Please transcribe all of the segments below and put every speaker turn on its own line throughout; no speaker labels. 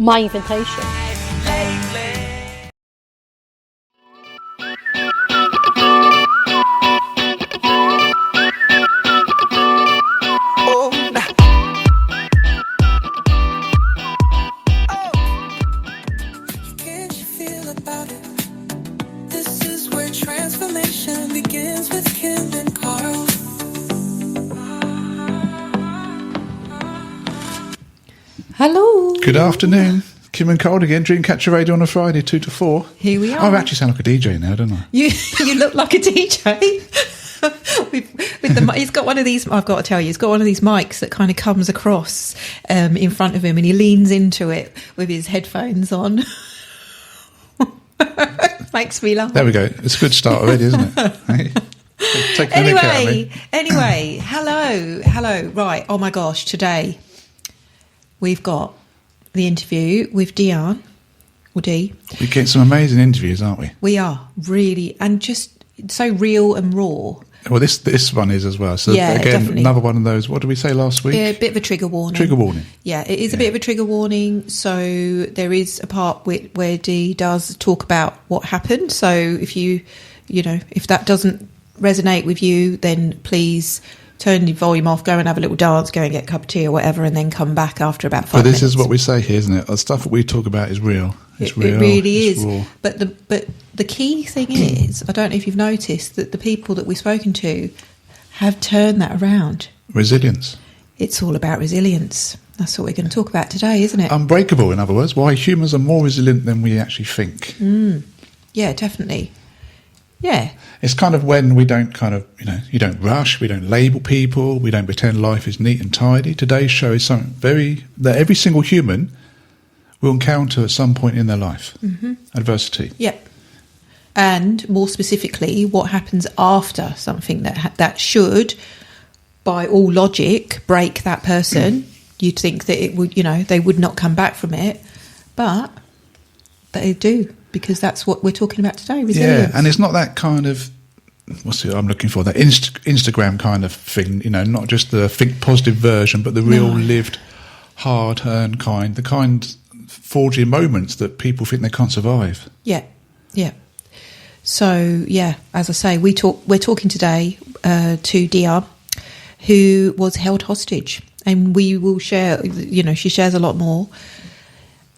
my invitation.
Hello.
Good afternoon. Kim and Carl again, Dreamcatcher Radio on a Friday, 2 to 4.
Here we are.
I actually sound like a DJ now, don't I?
You look like a DJ. He's got one of these, I've got to tell you, he's got one of these mics that kind of comes across in front of him, and he leans into it with his headphones on. Makes me laugh.
There we go. It's a good start already, isn't it?
Anyway, hello. Right, oh my gosh, today we've got the interview with Dion, or Dee.
We get some amazing interviews, aren't we?
We are, really, and just so real and raw.
Well, this one is as well. So
yeah,
again,
definitely.
Another one of those, what did we say last week?
A bit of a trigger warning.
Trigger warning.
Yeah, it is a bit of a trigger warning. So there is a part where Dee does talk about what happened. So if if that doesn't resonate with you, then please turn the volume off, go and have a little dance, go and get a cup of tea or whatever, and then come back after about 5 minutes.
But this is what we say here, isn't it? The stuff that we talk about is real. It's real.
It really
it's
is.
Raw.
But the key thing is, I don't know if you've noticed, that the people that we've spoken to have turned that around.
Resilience.
It's all about resilience. That's what we're going to talk about today, isn't it?
Unbreakable, in other words. Why humans are more resilient than we actually think.
Yeah, definitely. Yeah.
It's kind of when we don't you don't rush, we don't label people, we don't pretend life is neat and tidy. Today's show is something that every single human will encounter at some point in their life. Mm-hmm. Adversity.
Yep. And more specifically, what happens after something that should, by all logic, break that person. You'd think that it would, they would not come back from it, but they do, because that's what we're talking about today, resilience.
Yeah, and it's not that kind of, what's it I'm looking for, that Instagram kind of thing, not just the think positive version, but the real lived, hard-earned kind, the kind forging moments that people think they can't survive.
Yeah, yeah. So, yeah, as I say, we're talking today to Dia, who was held hostage, and we will share, she shares a lot more.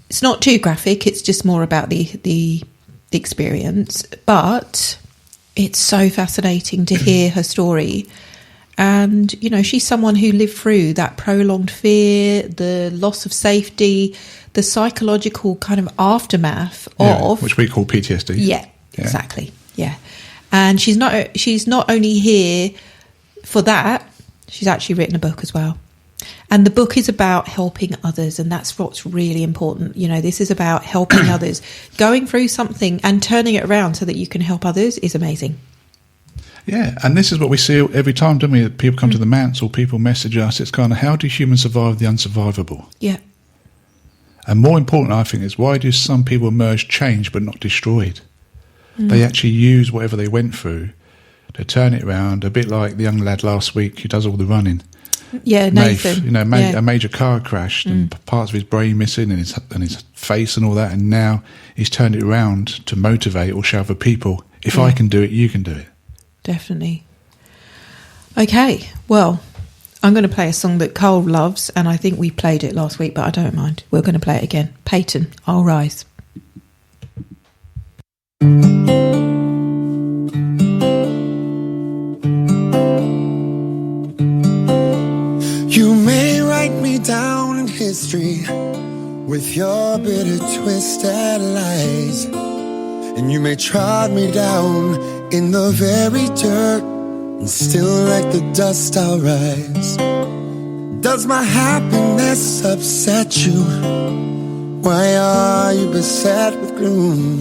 It's not too graphic, it's just more about the experience, but it's so fascinating to hear her story. And, she's someone who lived through that prolonged fear, the loss of safety, the psychological kind of aftermath of...
Which we call PTSD.
Yeah, exactly, yeah. And she's not only here for that, she's actually written a book as well. And the book is about helping others, and that's what's really important. This is about helping others. Going through something and turning it around so that you can help others is amazing.
Yeah, and this is what we see every time, don't we? People come to the Manse or people message us. It's kind of, how do humans survive the unsurvivable?
Yeah.
And more important, I think, is why do some people emerge changed but not destroyed? They actually use whatever they went through to turn it around, a bit like the young lad last week who does all the running.
Yeah, Nathan.
A major car crash and parts of his brain missing and his face and all that, and now he's turned it around to motivate or show other people, if I can do it, you can do it. Definitely.
Okay, well, I'm going to play a song that Carl loves, and I think we played it last week, but I don't mind. We're going to play it again. Peyton, I'll Rise.
You may write me down in history with your bitter twisted lies, and you may trod me down in the very dirt, and still like the dust I'll rise. Does my happiness upset you? Why are you beset with gloom?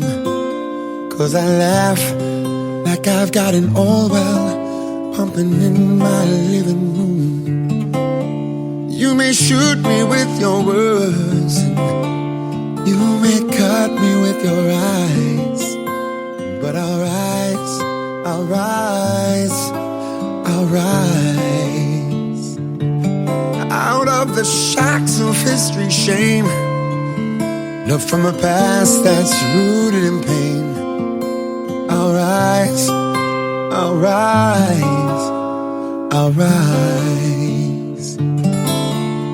'Cause I laugh like I've got an old well pumping in my living room. You may shoot me with your words, and you may cut me with your eyes, but I'll rise, I'll rise, I'll rise. Out of the shacks of history, shame, love from a past that's rooted in pain. I'll rise, I'll rise, I'll rise.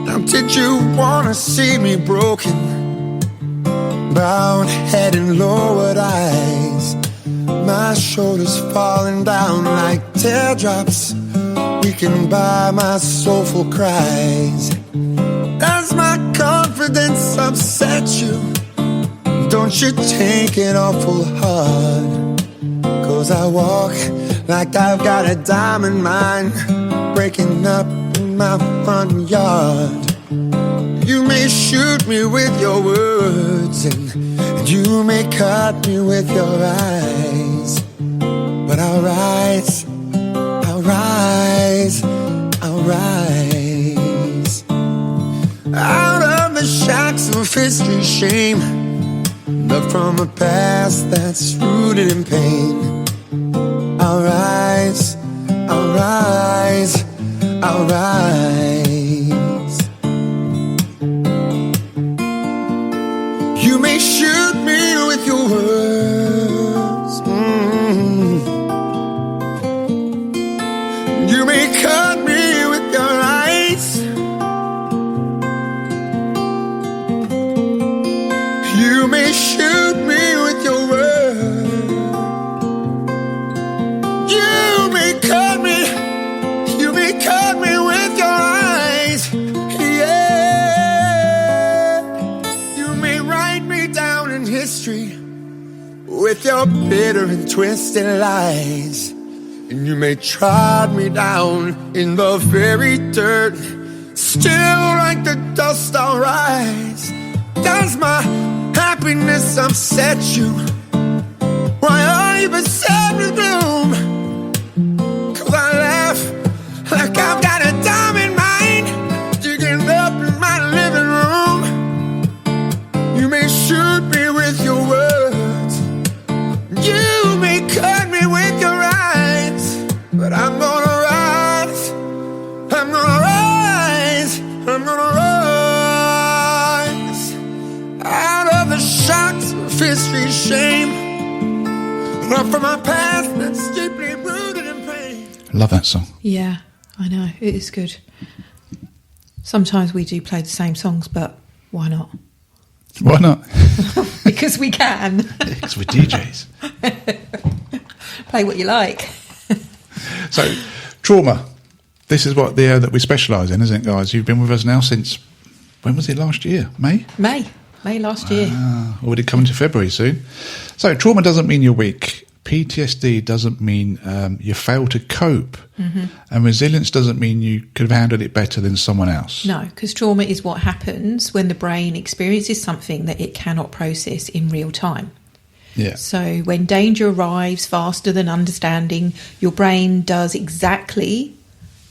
Now did you wanna see me broken, bowed head and lowered eyes, my shoulders falling down like teardrops, weakened by my soulful cries? Does my confidence upset you? Don't you take it awful hard, 'cause I walk like I've got a diamond mine breaking up in my front yard. You may shoot me with your words, and you may cut me with your eyes, but I'll rise, I'll rise, I'll rise. Out of the shacks of history's shame, love from a past that's rooted in pain. I'll rise, I'll rise, I'll rise. You may shoot me with your words, you may cut me with your eyes, you may shoot me with your words, you may cut me with your eyes, yeah. You may write me down in history with your bitter and twisted lies, and you may trod me down in the very dirt. Still like the dust I'll rise. Does my happiness upset you? Why are you beside me, gloom? 'Cause I laugh like I've got a diamond mine digging up in my living room. You may shoot me with your words, you may cut me with your eyes, but I'm gonna rise, I'm gonna rise, I'm gonna rise. Out of the shocks of history's shame, love from my past that's deeply rooted in pain.
Love that song.
Yeah, I know. It is good. Sometimes we do play the same songs, but why not?
Why not?
Because we can.
Because we're DJs.
Play what you like.
So, trauma. This is what the area that we specialise in, isn't it, guys? You've been with us now since, when was it, last year? May last year. Already coming to February soon. So, trauma doesn't mean you're weak. PTSD doesn't mean you fail to cope. Mm-hmm. And resilience doesn't mean you could have handled it better than someone else.
No, because trauma is what happens when the brain experiences something that it cannot process in real time.
Yeah.
So when danger arrives faster than understanding, your brain does exactly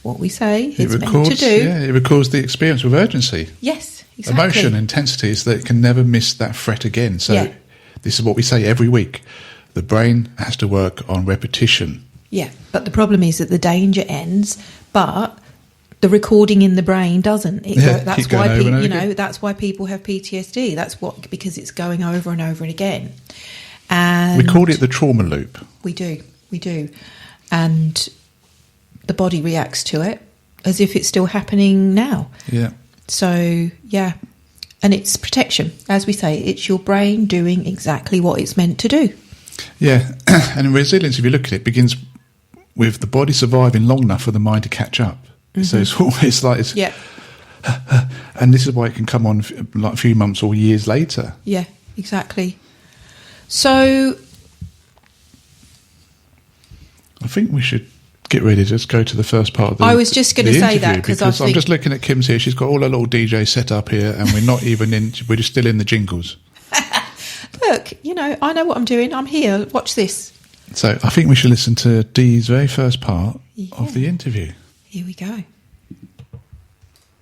what we say it's meant to do.
Yeah, it records the experience with urgency.
Yes, exactly.
Emotion, intensity, so that it can never miss that threat again. So this is what we say every week. The brain has to work on repetition. Yeah.
But the problem is that the danger ends, but the recording in the brain doesn't. That's why that's why people have PTSD. Because it's going over and over and again. And
we call it the trauma loop.
We do. And the body reacts to it as if it's still happening now.
Yeah.
So, yeah. And it's protection. As we say, it's your brain doing exactly what it's meant to do.
Yeah. And resilience, if you look at it, begins with the body surviving long enough for the mind to catch up. Mm-hmm. So it's always like... and this is why it can come on like a few months or years later.
Yeah, exactly. So...
I think we should get ready to just go to the first part of the
I was just going to say that because
I'm just looking at Kim's here. She's got all her little DJ set up here and we're not even in... We're just still in the jingles.
Look, I know what I'm doing. I'm here. Watch this.
So I think we should listen to Dee's very first part of the interview.
Here we go.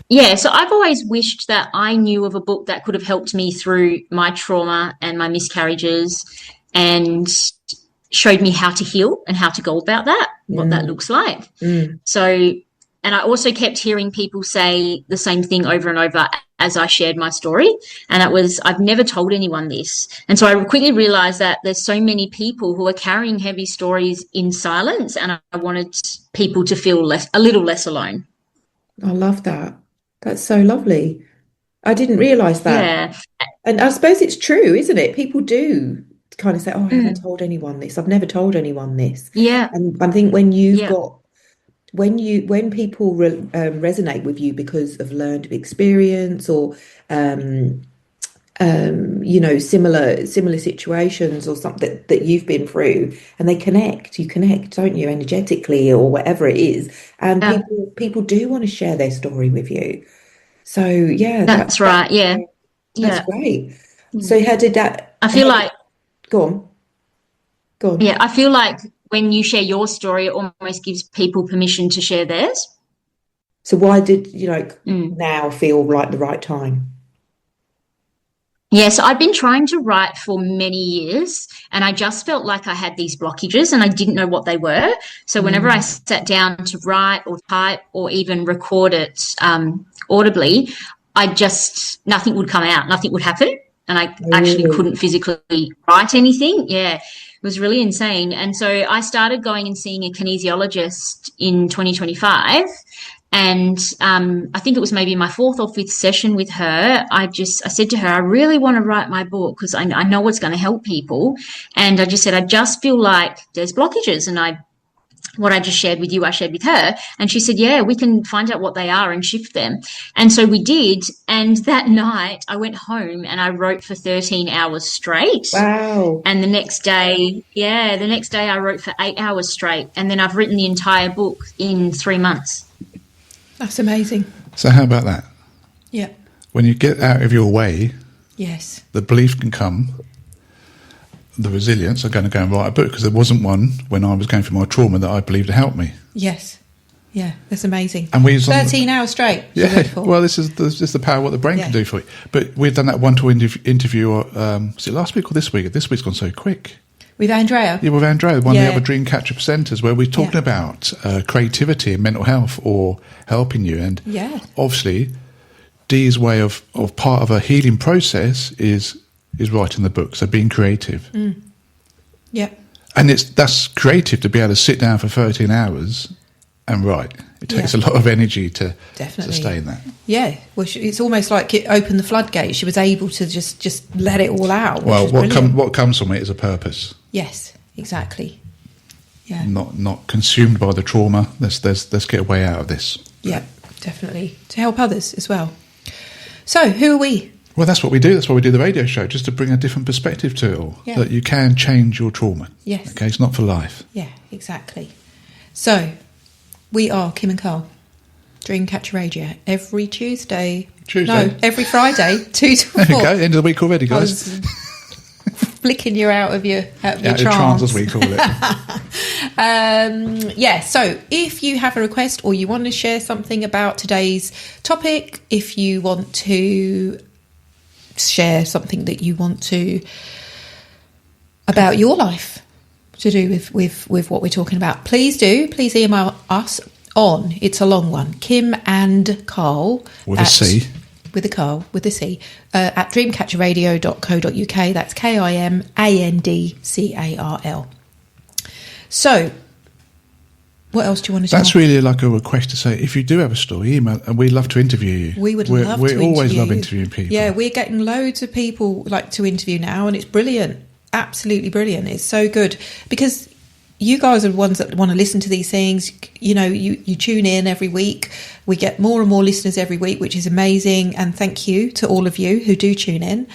Yeah, so I've always wished that I knew of a book that could have helped me through my trauma and my miscarriages and showed me how to heal and how to go about that, what that looks like. So and I also kept hearing people say the same thing over and over as I shared my story. And it was, I've never told anyone this. And so I quickly realized that there's so many people who are carrying heavy stories in silence. And I wanted people to feel a little less alone.
I love that. That's so lovely. I didn't realize that.
Yeah.
And I suppose it's true, isn't it? People do kind of say, oh, I haven't told anyone this. I've never told anyone this.
Yeah.
And I think when when people resonate with you because of learned experience or similar situations or something that you've been through, and you connect, don't you, energetically or whatever it is, and people do want to share their story with you. So yeah,
that's right. Yeah.
That's great. So how did that?
I feel like.
Go on.
Yeah, I feel like when you share your story, it almost gives people permission to share theirs.
So why did you now feel like the right time?
Yes, I'd been trying to write for many years, and I just felt like I had these blockages and I didn't know what they were. So whenever I sat down to write or type or even record it audibly, nothing would come out, nothing would happen. And I actually couldn't physically write anything. Yeah, it was really insane. And so I started going and seeing a kinesiologist in 2025. And I think it was maybe my 4th or 5th session with her. I said to her, I really want to write my book because I know it's going to help people. And I just said, I just feel like there's blockages. And what I just shared with you, I shared with her. And she said, yeah, we can find out what they are and shift them. And so we did. And that night I went home and I wrote for 13 hours straight.
Wow.
And the next day I wrote for 8 hours straight. And then I've written the entire book in 3 months.
That's amazing.
So how about that?
Yeah.
When you get out of your way,
yes,
the belief can come, the resilience, I'm going to go and write a book, because there wasn't one when I was going through my trauma that I believed to help me.
Yes. Yeah, that's amazing.
And
13 hours straight.
Yeah, well, this is the power of what the brain can do for you. But we've done that one-to-one interview, was it last week or this week? This week's gone so quick.
With Andrea?
Yeah, with Andrea, one of the other Dreamcatcher presenters, where we're talking about creativity and mental health or helping you. And obviously, Dee's way of part of a healing process is writing the book, so being creative.
Mm. Yeah.
And that's creative to be able to sit down for 13 hours and write. It takes a lot of energy to sustain that.
Yeah, well, it's almost like it opened the floodgates. She was able to just let it all out.
Well, what comes from it is a purpose.
Yes, exactly. Yeah.
Not consumed by the trauma. Let's get a way out of this.
Yeah, definitely. To help others as well. So, who are we?
Well, that's what we do. That's why we do the radio show, just to bring a different perspective to it all. Yeah. That you can change your trauma.
Yes.
Okay, it's not for life.
Yeah, exactly. So, we are Kim and Carl, Dreamcatcher Radio, every Tuesday. No, every Friday, 2 to 4.
There you go, end of the week already, guys.
Flicking you out of your
trance, as we call it.
So if you have a request or you want to share something about today's topic, if you want to share something that you want to about your life to do with what we're talking about, please email us on, it's a long one, Kim and Carl
with a C
at dreamcatcherradio.co.uk. That's KIMANDCARL. So what else do you want to say?
That's really like a request to say, if you do have a story, email, and we'd love to interview you.
We always
love interviewing people.
Yeah, we're getting loads of people like to interview now, and it's brilliant. Absolutely brilliant. It's so good because you guys are the ones that want to listen to these things. You know, you tune in every week. We get more and more listeners every week, which is amazing. And thank you to all of you who do tune in.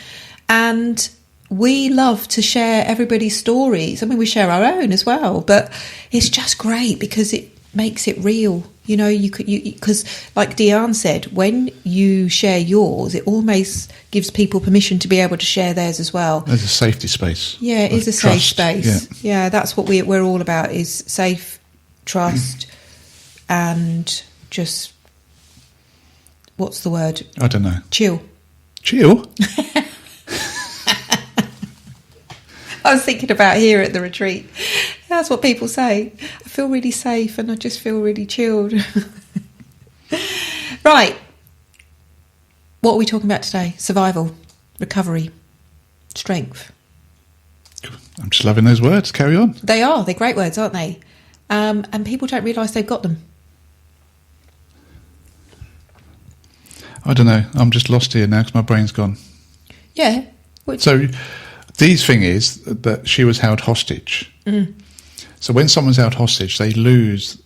And we love to share everybody's stories. I mean, we share our own as well, but it's just great because it makes it real. You know, because like Diane said, when you share yours, it almost gives people permission to be able to share theirs as well.
There's a safety space.
Yeah, it is a safe space. Yeah, that's what we're all about, is safe, trust, and just, what's the word?
I don't know.
Chill. I was thinking about here at the retreat. That's what people say. I feel really safe and I just feel really chilled. Right. What are we talking about today? Survival, recovery, strength.
I'm just loving those words. Carry on.
They are. They're great words, aren't they? And people don't realise they've got them.
I don't know. I'm just lost here now because my brain's gone.
Yeah.
So the thing is that she was held hostage. So when someone's held hostage, they lose.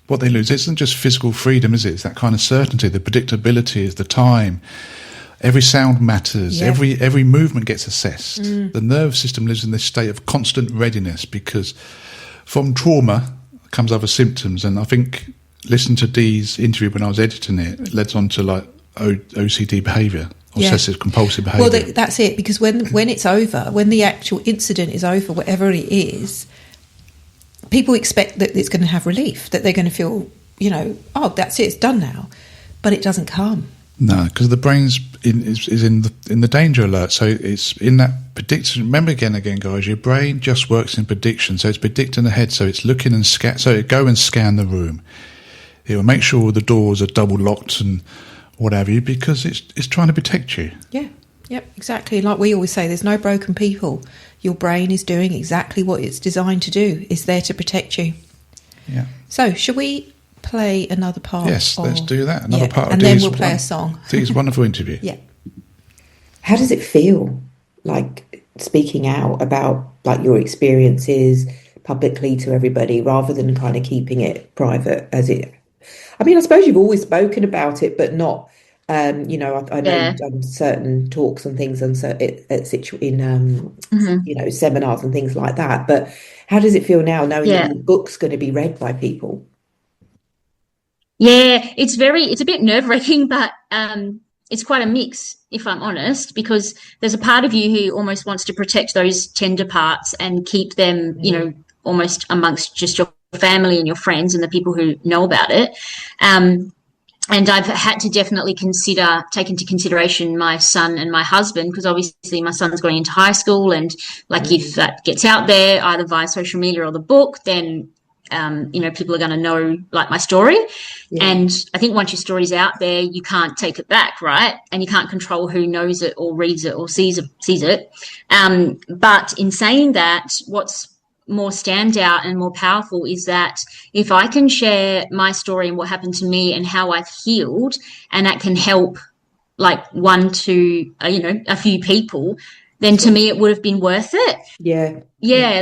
What they lose isn't just physical freedom, is it? It's that kind of certainty, the predictability, is the time. Every sound matters.
Yeah.
Every movement gets assessed. The nervous system lives in this state of constant readiness because from trauma comes other symptoms. And I think listening to Dee's interview when I was editing it led on to like OCD behaviour, obsessive compulsive behaviour.
Well, that's it. Because when it's over, when the actual incident is over, whatever it is, people expect that it's going to have relief, that they're going to feel, oh, that's it, it's done now. But it doesn't come.
No, because the brain's is in the danger alert. So it's in that prediction. Remember again, guys, your brain just works in prediction. So it's predicting ahead. So it's looking and scan. So it go and scan the room. It will make sure the doors are double locked and whatever, because it's trying to protect you.
Yeah. Yep, exactly. Like we always say, there's no broken people. Your brain is doing exactly what it's designed to do. It's there to protect you.
Yeah.
So, shall we play another part?
Yes, let's do that. Another part of
and then we'll play a song.
Dee's wonderful interview.
Yeah.
How does it feel, like, speaking out about, like, your experiences publicly to everybody rather than kind of keeping it private as it... I mean, I suppose you've always spoken about it, but not... I know you've done certain talks and things in seminars and things like that. But how does it feel now, knowing that the book's going to be read by people?
Yeah, it's a bit nerve-wracking, but it's quite a mix, if I'm honest, because there's a part of you who almost wants to protect those tender parts and keep them, almost amongst just your family and your friends and the people who know about it. And I've had to definitely take into consideration my son and my husband, because obviously my son's going into high school, and if that gets out there either via social media or the book, then people are going to know like my story. Yeah. And I think once your story's out there, you can't take it back, right? And you can't control who knows it or reads it or sees it. But in saying that, what's more standout and more powerful is that if I can share my story and what happened to me and how I've healed, and that can help like one to a few people, then to me it would have been worth it. Yeah,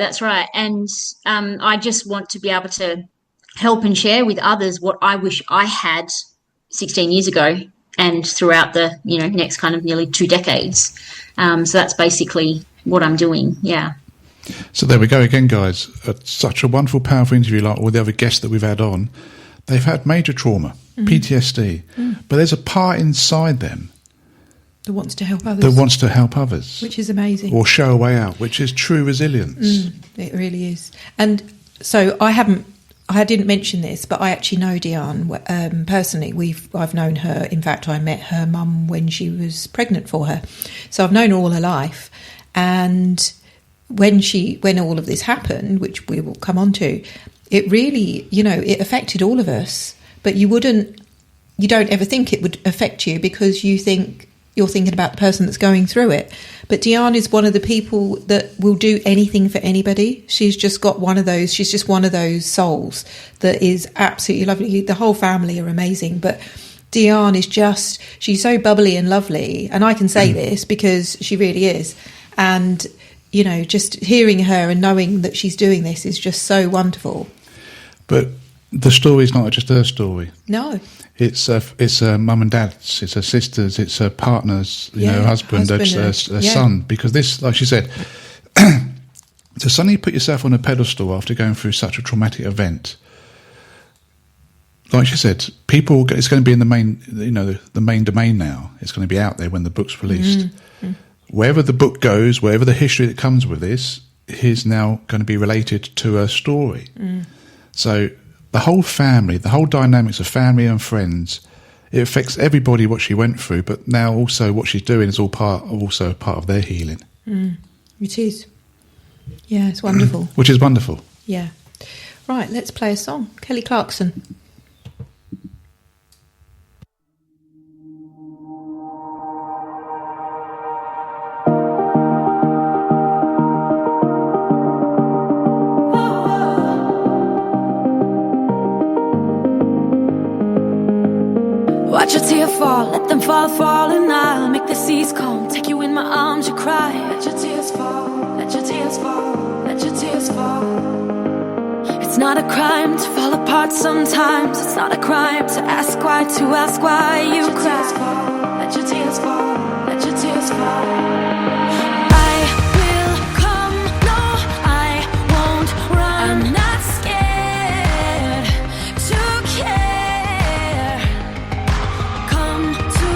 that's right. And I just want to be able to help and share with others what I wish I had 16 years ago and throughout the next kind of nearly 2 decades. So that's basically what I'm doing. Yeah.
So there we go again, guys. Such a wonderful, powerful interview, like all the other guests that we've had on. They've had major trauma, PTSD, but there's a part inside them
that wants to help others. Which is amazing.
Or show a way out, which is true resilience.
It really is. And so I didn't mention this, but I actually know Deanne personally. I've known her. In fact, I met her mum when she was pregnant for her. So I've known her all her life. And when all of this happened, which we will come on to, it really, it affected all of us. But you don't ever think it would affect you because you're thinking about the person that's going through it. But Deanne is one of the people that will do anything for anybody. She's just one of those souls that is absolutely lovely. The whole family are amazing, but Deanne is she's so bubbly and lovely. And I can say this because she really is. And just hearing her and knowing that she's doing this is just so wonderful.
But the story is not just her story.
No.
It's her mum and dad's, it's her sisters, it's her partner's, her husband, her son. Because this, like she said, to suddenly put yourself on a pedestal after going through such a traumatic event, like she said, it's going to be in the main, the main domain now. It's going to be out there when the book's released. Wherever the book goes, wherever the history that comes with this is now going to be related to her story. So the whole family, the whole dynamics of family and friends, it affects everybody what she went through, but now also what she's doing is also part of their healing.
It is. Yeah, it's wonderful.
Which is wonderful.
Yeah. Right, let's play a song. Kelly Clarkson.
Let your tears fall, let them fall, fall, and I'll make the seas calm. Take you in my arms, you cry. Let your tears fall, let your tears fall, let your tears fall. It's not a crime to fall apart sometimes. It's not a crime to ask why you cry. Let your tears fall, let your tears fall. I will come, no, I won't run. I'm not scared to care. Come to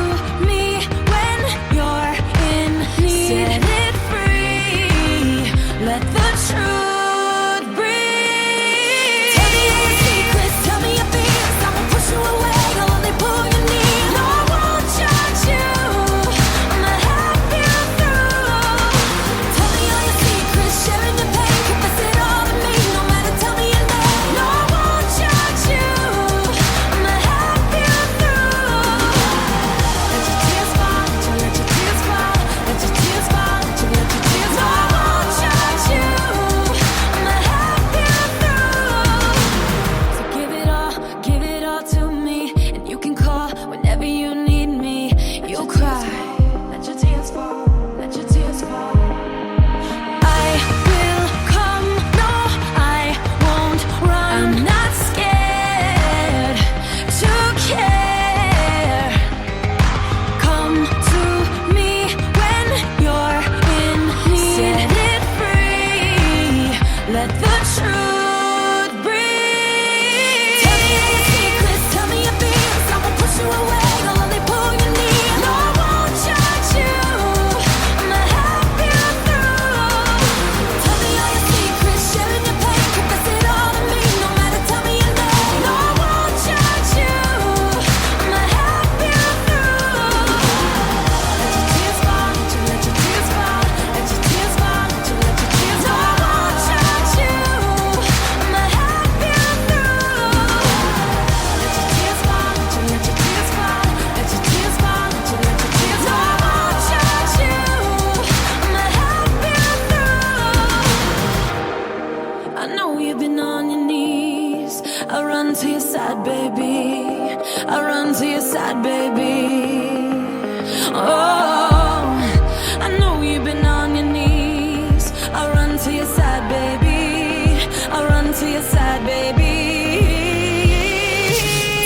me when you're in need. Set it free, let the truth breathe. Tell me all your secrets, tell me your fears. I won't push you away, I'll only pull you near. No, I won't judge you, I'ma help you through. Tell me all your secrets, sharing your pain, confess it all to me. No matter, tell me your name. No, I won't judge you, I'ma help you through. Let your tears fall, let your tears fall, let your tears fall, let your tears fall. No, I won't judge you, I'ma help you through. So give it all to me, and you can call whenever you need me. You'll cry. Let your tears fall, let your tears fall. I will come, no, I won't run. I'm not scared to care. Come to me when you're in need. Set it free, let the truth breathe. Tell me all your secrets, tell me your fears. I won't push you away, I'll only pull you near. No, I won't judge you, I'ma help you through. Tell me all your secrets, sharing your pain, confess it all to me. No matter, tell me your name. No, I won't judge you, I'ma help you through. Let your tears fall, let your tears fall, let your tears fall, let your tears fall. No, I won't judge you, I'ma help you through. Let your tears fall, let your tears fall, let your tears fall, let your tears fall. No, I won't judge you, I'ma help you through. I know you've been on your knees. I run to your side, baby. I run to your side, baby. Oh, I know you've been on your knees. I run to your side, baby. I run to your side, baby.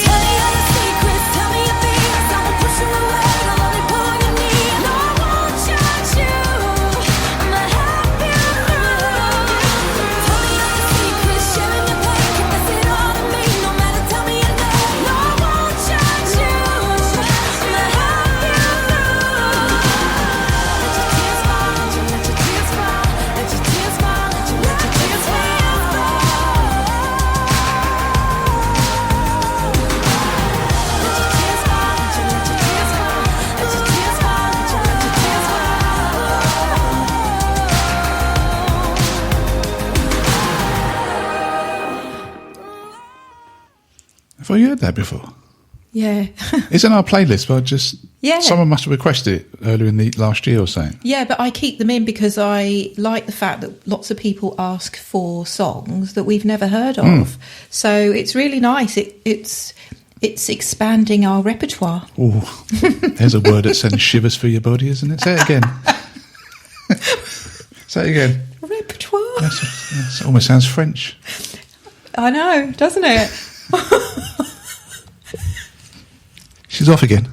Tell me all your secrets, tell me your fears. I won't push you away, I'll only pull you near. No, I won't judge you, I'ma help you through. Tell me all your secrets, sharing your pain, confess it all to me. No matter, tell me your name. No, I won't judge you, I'ma help you through. Let your tears fall, let your tears fall, let your tears fall, let your tears fall.
Have I heard that before?
Yeah.
It's in our playlist, but
Yeah.
someone must have requested it earlier in the last year or so.
Yeah, but I keep them in because I like the fact that lots of people ask for songs that we've never heard of. So it's really nice. It's expanding our repertoire.
Oh, there's a word that sends shivers through your body, isn't it? Say it again. Say it again.
Repertoire.
That almost sounds French.
I know, doesn't it?
She's off again.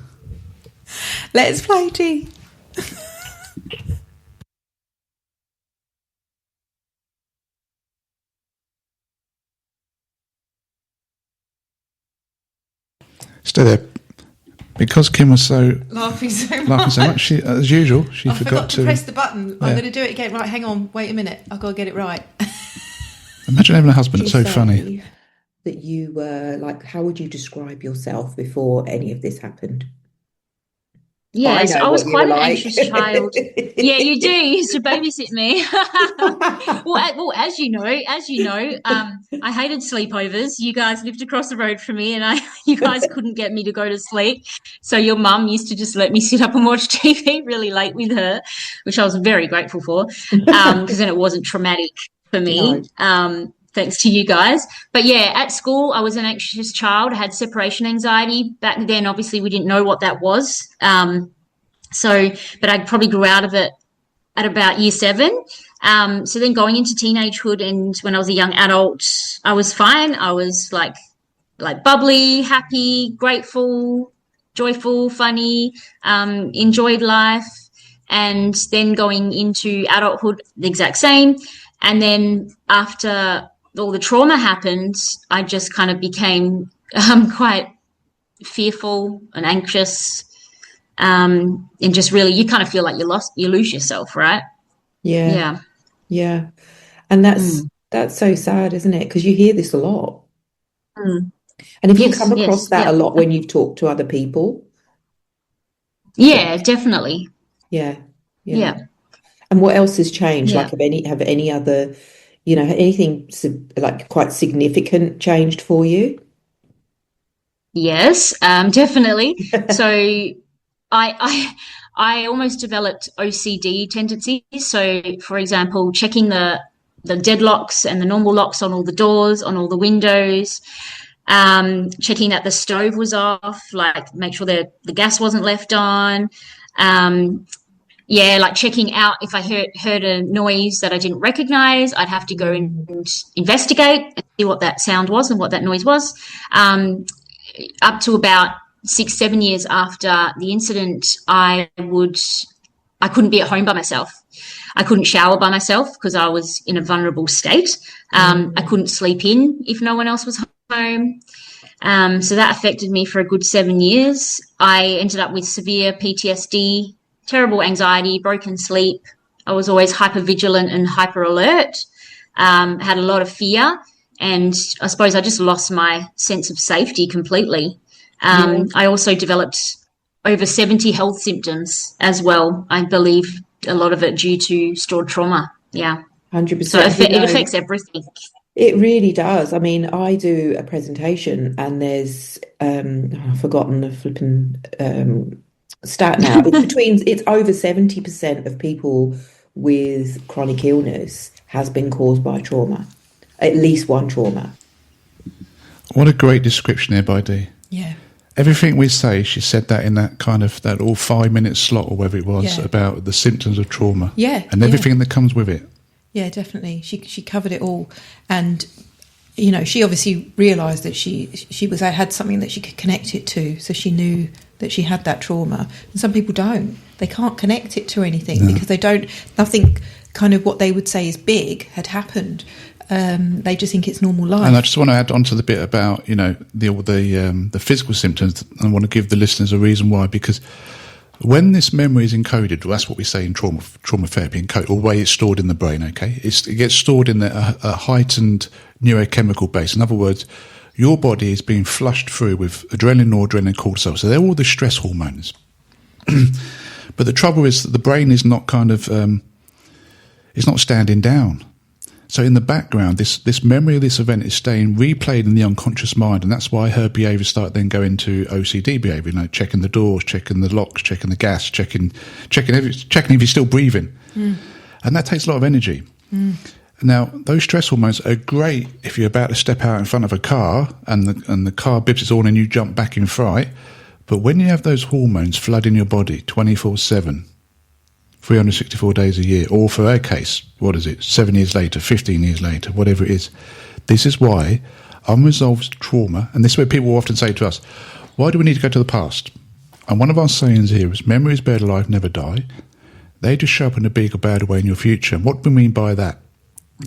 Let's play tea.
Stay there. Because Kim was
Laughing so
much, she, as usual, she
I
forgot
to press the button. I'm
Yeah.
going to do it again. Right, hang on. Wait a minute. I've got to get it right.
Imagine having a husband that's so funny.
That you were like, how would you describe yourself before any of this happened?
Yes,
I know
I was
what you
quite
were
an
like.
anxious child. Yeah, you do. You used to babysit me. Well, as you know, I hated sleepovers. You guys lived across the road from me, and you guys couldn't get me to go to sleep. So your mum used to just let me sit up and watch TV really late with her, which I was very grateful for, because then it wasn't traumatic for me.
No.
thanks to you guys. But yeah, at school, I was an anxious child. I had separation anxiety. Back then, obviously, we didn't know what that was. But I probably grew out of it at about year 7. So then going into teenagehood, and when I was a young adult, I was fine. I was like bubbly, happy, grateful, joyful, funny, enjoyed life. And then going into adulthood, the exact same. And then after all the trauma happened, I just kind of became quite fearful and anxious. And just really, you kind of feel like you lose yourself, right?
Yeah. And that's so sad, isn't it? Because you hear this a lot. And have you come across that a lot when you've talked to other people?
Yeah, definitely.
Yeah. And what else has changed? Like, have any other, anything like quite significant changed for you?
Yes, definitely. So I almost developed OCD tendencies. So, for example, checking the deadlocks and the normal locks on all the doors, on all the windows, checking that the stove was off, like make sure the gas wasn't left on. Like checking out if I heard a noise that I didn't recognize, I'd have to go and investigate and see what that sound was and what that noise was. Up to about 6-7 years after the incident, I couldn't be at home by myself. I couldn't shower by myself because I was in a vulnerable state. I couldn't sleep in if no one else was home. So that affected me for a good 7 years. I ended up with severe PTSD, terrible anxiety, broken sleep. I was always hypervigilant and hyper alert, had a lot of fear. And I suppose I just lost my sense of safety completely. I also developed over 70 health symptoms as well. I believe a lot of it due to stored trauma. Yeah.
100%.
So it affects everything.
It really does. I mean, I do a presentation and there's, I've forgotten the flipping stat now. It's over 70% of people with chronic illness has been caused by trauma. At least one trauma.
What a great description there by Dee.
Yeah.
Everything we say, she said that in that kind of that all 5-minute slot or whatever it was about the symptoms of trauma.
Yeah.
And everything that comes with it.
Yeah, definitely. She covered it all. And, she obviously realised that she had something that she could connect it to. So she knew that she had that trauma. And some people don't. They can't connect it to anything because nothing kind of what they would say is big had happened. They just think it's normal life.
And I just want to add on to the bit about the physical symptoms. I want to give the listeners a reason why, because when this memory is encoded, well, that's what we say in trauma therapy, encode, or way it's stored in the brain. Okay, it gets stored in a heightened neurochemical base. In other words, your body is being flushed through with adrenaline, noradrenaline, cortisol. So they're all the stress hormones. But the trouble is that the brain is not kind of it's not standing down. So in the background, this memory of this event is staying replayed in the unconscious mind, and that's why her behaviour started then going to OCD behaviour, checking the doors, checking the locks, checking the gas, checking if you're still breathing. And that takes a lot of energy. Now, those stress hormones are great if you're about to step out in front of a car and the car bips its horn and you jump back in fright. But when you have those hormones flooding your body 24/7, 364 days a year, or for her case, 7 years later, 15 years later, whatever it is. This is why unresolved trauma, and this is where people often say to us, why do we need to go to the past? And one of our sayings here is, memories buried alive never die. They just show up in a big or bad way in your future. And what we mean by that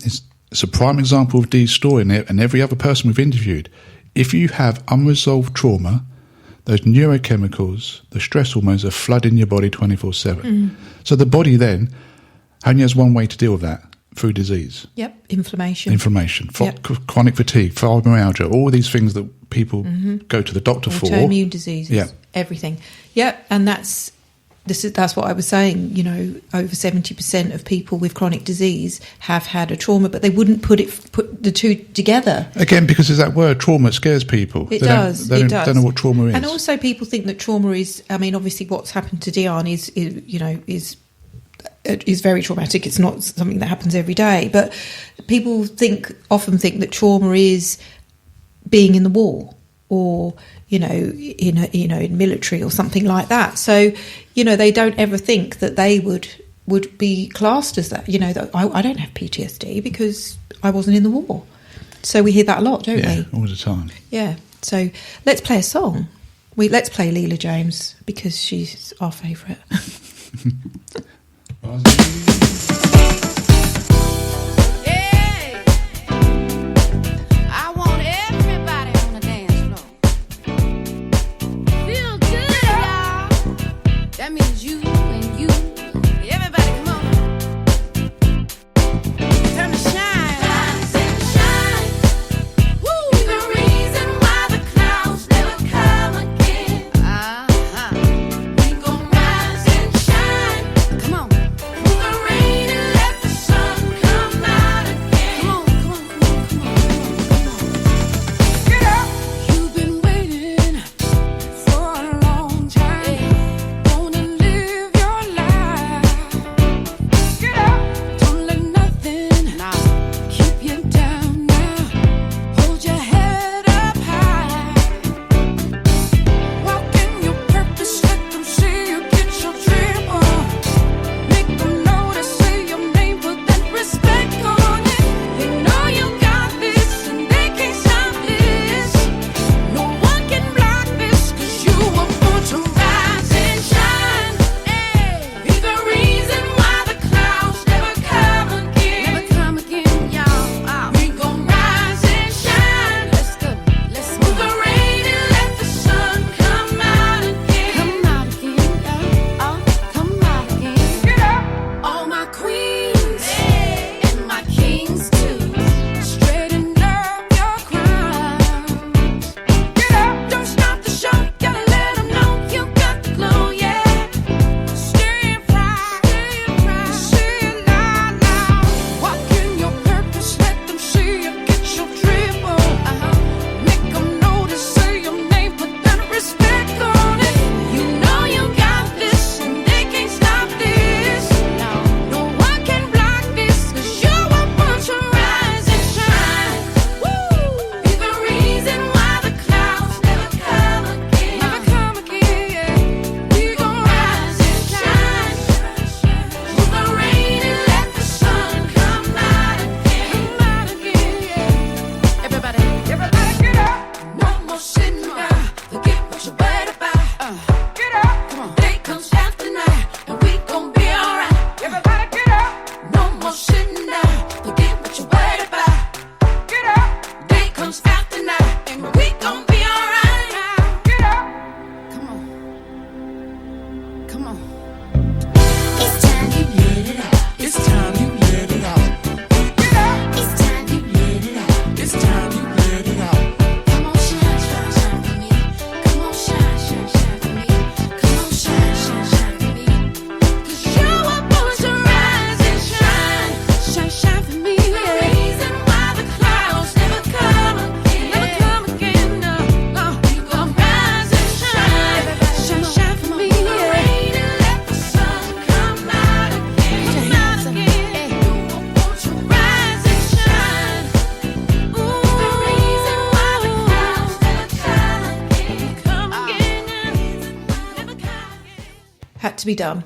is, it's a prime example of Dee's story and every other person we've interviewed. If you have unresolved trauma, those neurochemicals, the stress hormones are flooding your body 24/7. So the body then only has one way to deal with that, through disease.
Yep, inflammation,
chronic fatigue, fibromyalgia, all these things that people go to the doctor for.
Autoimmune diseases, everything. Yep, and that's what I was saying. Over 70% of people with chronic disease have had a trauma, but they wouldn't put the two together. Again,
because there's that word trauma, it scares people.
It does.
They don't know what trauma is.
And also, people think that trauma is. I mean, obviously, what's happened to Dion is is very traumatic. It's not something that happens every day, but people often think that trauma is being in the war, or in military or something like that. So they don't ever think that they would be classed as that. That I don't have PTSD because I wasn't in the war. So we hear that a lot, don't we?
Yeah, all the time.
Yeah. So let's play a song. Let's play Leela James because she's our favourite. Had to be done.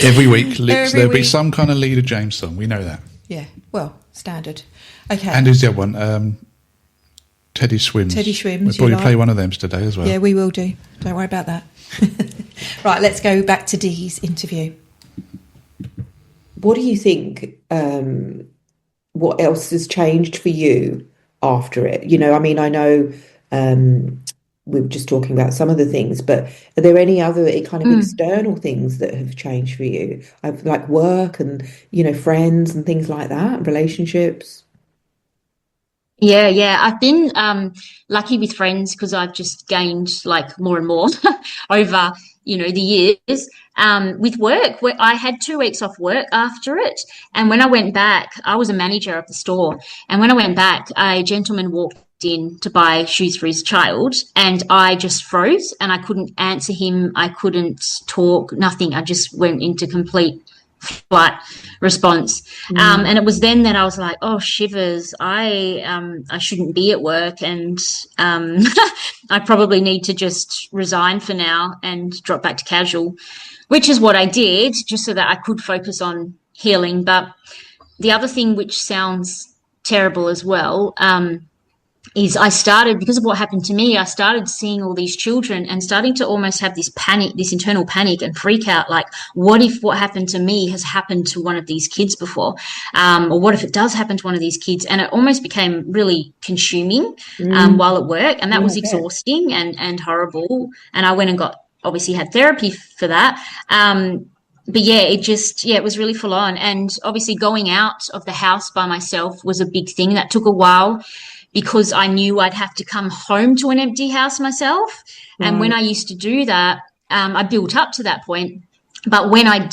Every week, there'll be some kind of Leela James song. We know that.
Yeah, well, standard. Okay.
And who's the other one? Teddy Swims.
Teddy Swims.
We'll probably play one of them today as well.
Yeah, we will do. Don't worry about that. Right, let's go back to Dee's interview.
What do you think? What else has changed for you after it? I know we were just talking about some of the things, but are there any other kind of external things that have changed for you? Like work and, friends and things like that, relationships?
Yeah. I've been lucky with friends because I've just gained like more and more over, the years. With work, I had 2 weeks off work after it. And when I went back, I was a manager of the store. And when I went back, a gentleman walked in to buy shoes for his child, and I just froze and I couldn't answer him. I couldn't talk, nothing. I just went into complete flight response. And it was then that I was like, oh, shivers, I shouldn't be at work, and I probably need to just resign for now and drop back to casual, which is what I did, just so that I could focus on healing. But the other thing, which sounds terrible as well, is I started, because of what happened to me, I started seeing all these children and starting to almost have this panic, this internal panic and freak out, like, what if what happened to me has happened to one of these kids before? Or what if it does happen to one of these kids? And it almost became really consuming while at work, and that was exhausting and horrible. And I went and obviously had therapy for that. But yeah, it was really full on. And obviously going out of the house by myself was a big thing. That took a while, because I knew I'd have to come home to an empty house myself. And when I used to do that, I built up to that point. But when I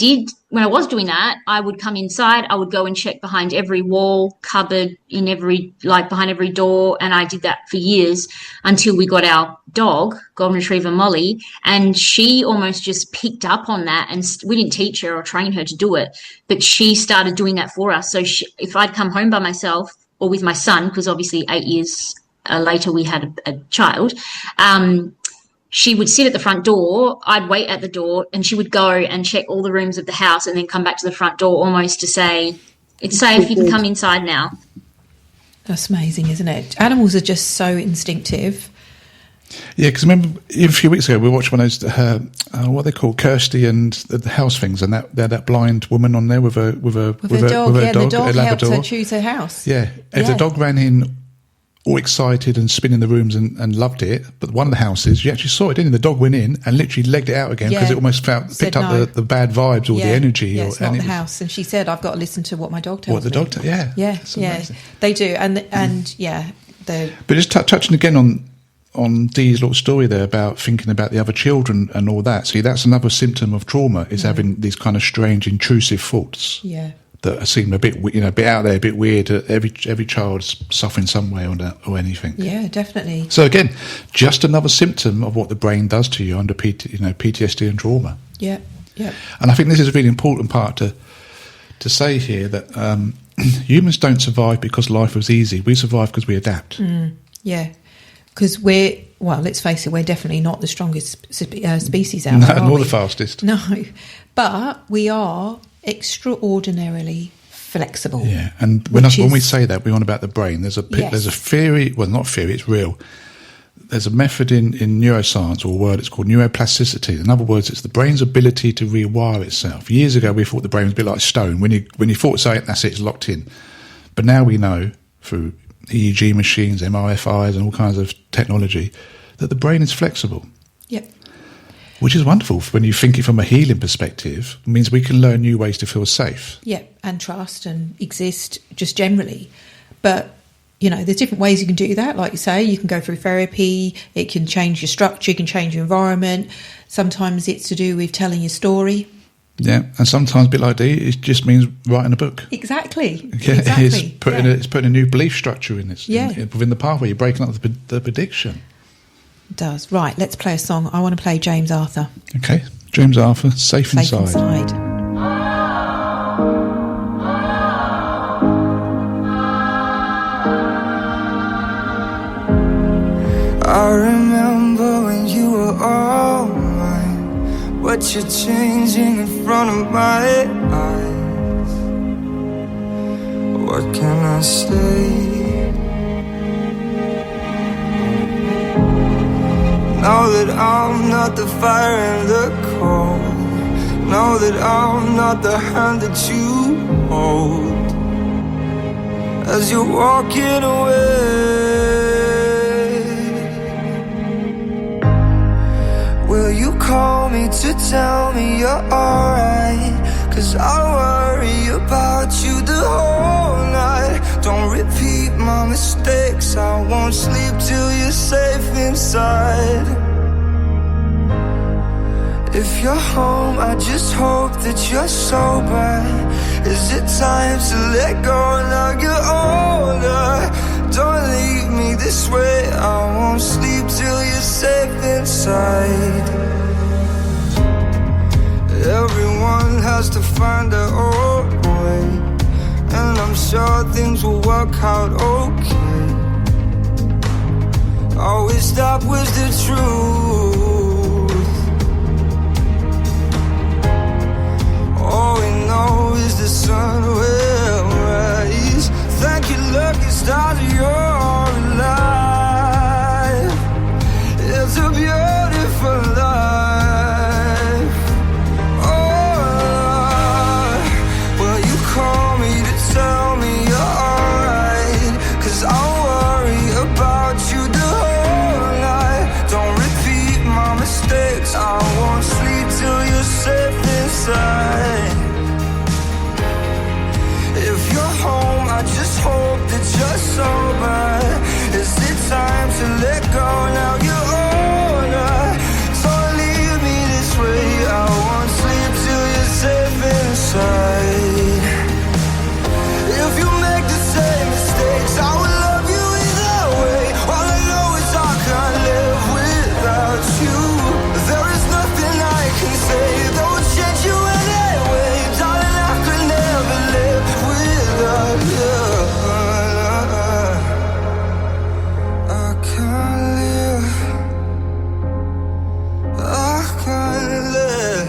was doing that, I would come inside, I would go and check behind every wall, cupboard, behind every door. And I did that for years until we got our dog, Golden Retriever Molly, and she almost just picked up on that. And we didn't teach her or train her to do it, but she started doing that for us. So if I'd come home by myself, or with my son, because obviously 8 years later we had a child, she would sit at the front door, I'd wait at the door, and she would go and check all the rooms of the house and then come back to the front door almost to say, it's safe, you can come inside now.
That's amazing, isn't it? Animals are just so instinctive.
Yeah, because I remember a few weeks ago we watched one of those, what they call Kirsty and the house things, and that blind woman on there with a dog.
The dog helped her choose her house.
Yeah, if the dog ran in all excited and spinning the rooms and loved it, but one of the houses, you actually saw it, didn't you? The dog went in and literally legged it out again because it almost picked up the bad vibes or the energy.
Yeah, it's not the house. And she said, I've got to listen to what my dog tells me.
What the dog
Yeah, they do. But
just touching again on Dee's little story there about thinking about the other children and all that. See, that's another symptom of trauma, is having these kind of strange, intrusive thoughts.
Yeah.
That seem a bit, a bit out there, a bit weird. Every child's suffering some way or anything.
Yeah, definitely.
So again, just another symptom of what the brain does to you under PTSD and trauma.
Yeah, yeah.
And I think this is a really important part to say here, that humans don't survive because life was easy. We survive because we adapt.
Yeah, because let's face it, we're definitely not the strongest species out there.
No, nor the fastest.
No, but we are extraordinarily flexible.
Yeah, and when we say that, we're on about the brain. There's a theory, well, not theory, it's real. There's a method in neuroscience, or a word, it's called neuroplasticity. In other words, it's the brain's ability to rewire itself. Years ago, we thought the brain was a bit like stone. When you thought something, that's it, it's locked in. But now we know, through EEG machines, MRFIs, and all kinds of technology, that the brain is flexible.
Yep.
Which is wonderful when you think it from a healing perspective. It means we can learn new ways to feel safe.
Yeah, and trust and exist just generally. But, there's different ways you can do that. Like you say, you can go through therapy. It can change your structure. You can change your environment. Sometimes it's to do with telling your story.
Yeah, and sometimes, a bit like Dee, it just means writing a book.
Exactly.
Yeah,
exactly.
It's putting a new belief structure in this.
Yeah.
Within the pathway, you're breaking up the prediction.
It does. Right, let's play a song. I want to play James Arthur.
Okay, James Arthur, Safe Inside.
I remember when you were all mine, but you're changing in front of my eyes. What can I say? Know that I'm not the fire and the cold. Know that I'm not the hand that you hold as you're walking away. Will you call me to tell me you're alright? 'Cause I worry about you the whole night. Don't repeat my mistakes, I won't sleep till you're safe inside. If you're home, I just hope that you're sober. Is it time to let go now you're older? Don't leave me this way, I won't sleep till you're safe inside. Everyone has to find their own way, and I'm sure things will work out okay. All we stopped was the truth. All we know is the sun will rise. Thank you, lucky stars, you're alive. It's a beautiful life. Oh, will you call me to tell me you're alright? 'Cause I'll worry about you the whole night. Don't repeat my mistakes, I won't sleep till you're safe inside. If you're home, I just hope that you're sober. Is it time to let go now you're older? Don't leave me this way, I won't sleep till you're safe inside. If you make the same mistakes, I will love you either way. All I know is I can't live without you. There is nothing I can say that will change you anyway. Darling, I could never live without you. I can't live. I can't live.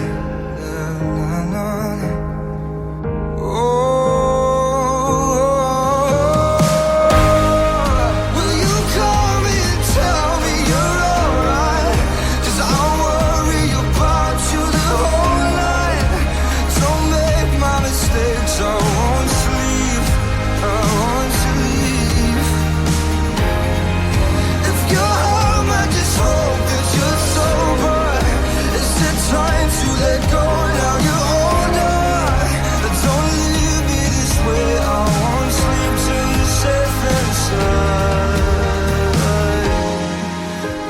Will you call me and tell me you're alright? 'Cause I'll worry about you the whole night. Don't make my mistakes, I won't sleep, I won't sleep. If you're home, I just hope that you're sober. Is it time to let go now you're older? Don't leave me this way, I won't sleep till you're safe inside.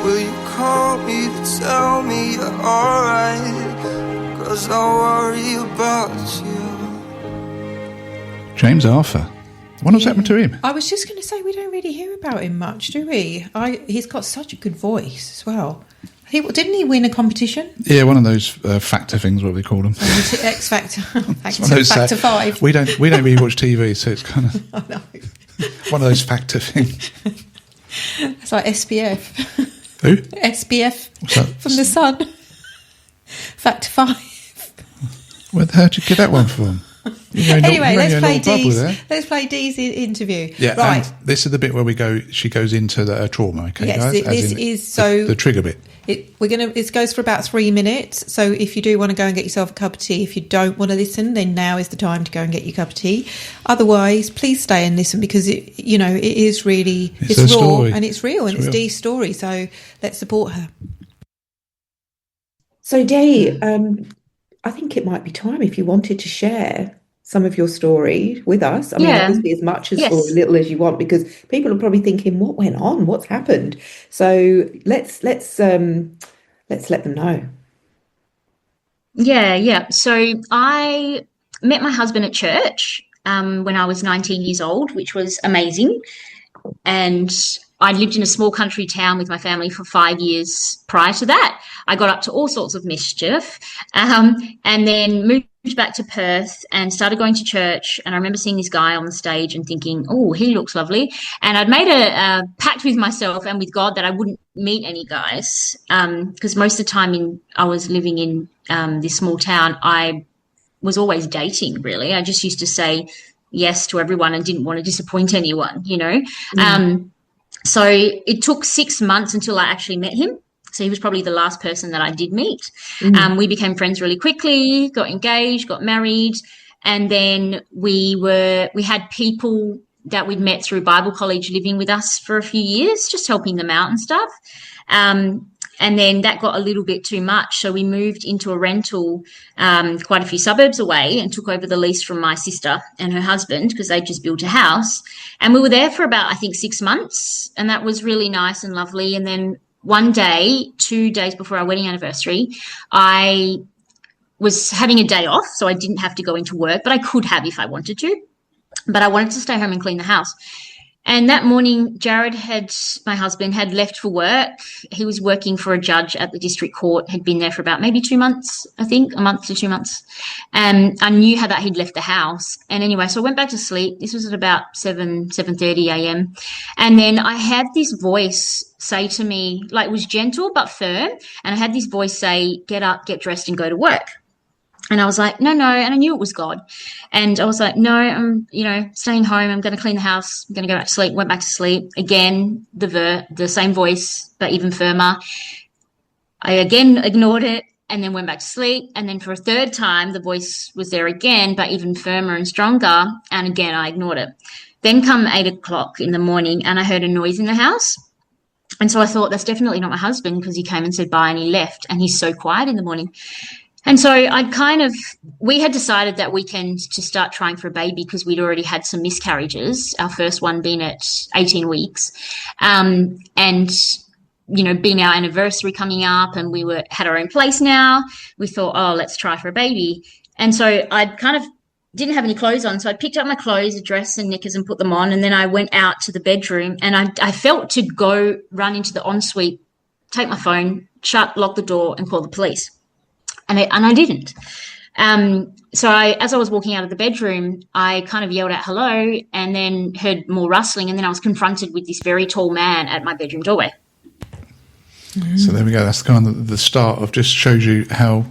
Will you call me to tell me you're alright? 'Cause I worry about you.
James Arthur. What was happened to him?
I was just going to say, we don't really hear about him much, do we? He's got such a good voice as well. Didn't he win a competition?
Yeah, one of those factor things, what do they call them?
X Factor.
Factor
5.
We don't really watch TV, so it's kind of
I know.
one of those factor things.
It's like SPF.
Who?
SPF
What's that?
from the sun. Factor 5.
Where the hell did you get that one from?
Anyway, let's play Dee's. Let's play Dee's interview.
Yeah,
right.
And this is the bit where she goes into her trauma. Okay,
yes,
guys?
this is so
the trigger bit.
It goes for about 3 minutes. So if you do want to go and get yourself a cup of tea, if you don't want to listen, then now is the time to go and get your cup of tea. Otherwise, please stay and listen because it is really it's raw
story.
and it's real and it's Dee's story. So let's support her.
So Dee, I think it might be time if you wanted to share some of your story with us. I mean, obviously as much as or as little as you want, because people are probably thinking, what went on? What's happened? So let's let them know.
Yeah. So I met my husband at church when I was 19 years old, which was amazing. And I lived in a small country town with my family for 5 years prior to that. I got up to all sorts of mischief and then moved back to Perth and started going to church. And I remember seeing this guy on the stage and thinking, oh, he looks lovely. And I'd made a pact with myself and with God that I wouldn't meet any guys because most of the time I was living in this small town, I was always dating, really. I just used to say yes to everyone and didn't want to disappoint anyone, So it took 6 months until I actually met him. So he was probably the last person that I did meet. We became friends really quickly, got engaged, got married, and then we had people that we'd met through Bible college living with us for a few years, just helping them out and stuff. And then that got a little bit too much. So we moved into a rental quite a few suburbs away and took over the lease from my sister and her husband because they just built a house. And we were there for about, I think, 6 months. And that was really nice and lovely. And then one day, 2 days before our wedding anniversary, I was having a day off. So I didn't have to go into work, but I could have if I wanted to. But I wanted to stay home and clean the house. And that morning, my husband, had left for work. He was working for a judge at the district court, had been there for about maybe 2 months, I think, a month to 2 months. And I knew that he'd left the house. And anyway, so I went back to sleep. This was at about 7:30 a.m. And then I had this voice say to me, like, it was gentle but firm. And I had this voice say, get up, get dressed and go to work. And I was like, no. And I knew it was God. And I was like, no, I'm, staying home. I'm going to clean the house. I'm going to go back to sleep. Went back to sleep. Again, the same voice, but even firmer. I again ignored it and then went back to sleep. And then for a third time, the voice was there again, but even firmer and stronger. And again, I ignored it. Then come 8 o'clock in the morning and I heard a noise in the house. And so I thought, that's definitely not my husband, because he came and said bye and he left. And he's so quiet in the morning. And so we had decided that weekend to start trying for a baby, because we'd already had some miscarriages, our first one being at 18 weeks. And, being our anniversary coming up, and we had our own place now, we thought, let's try for a baby. And so I kind of didn't have any clothes on. So I picked up my clothes, a dress and knickers, and put them on. And then I went out to the bedroom, and I felt to go run into the ensuite, take my phone, lock the door and call the police. And I didn't. So as I was walking out of the bedroom, I kind of yelled out hello, and then heard more rustling, and then I was confronted with this very tall man at my bedroom doorway.
So there we go. That's kind of the start of, just shows you how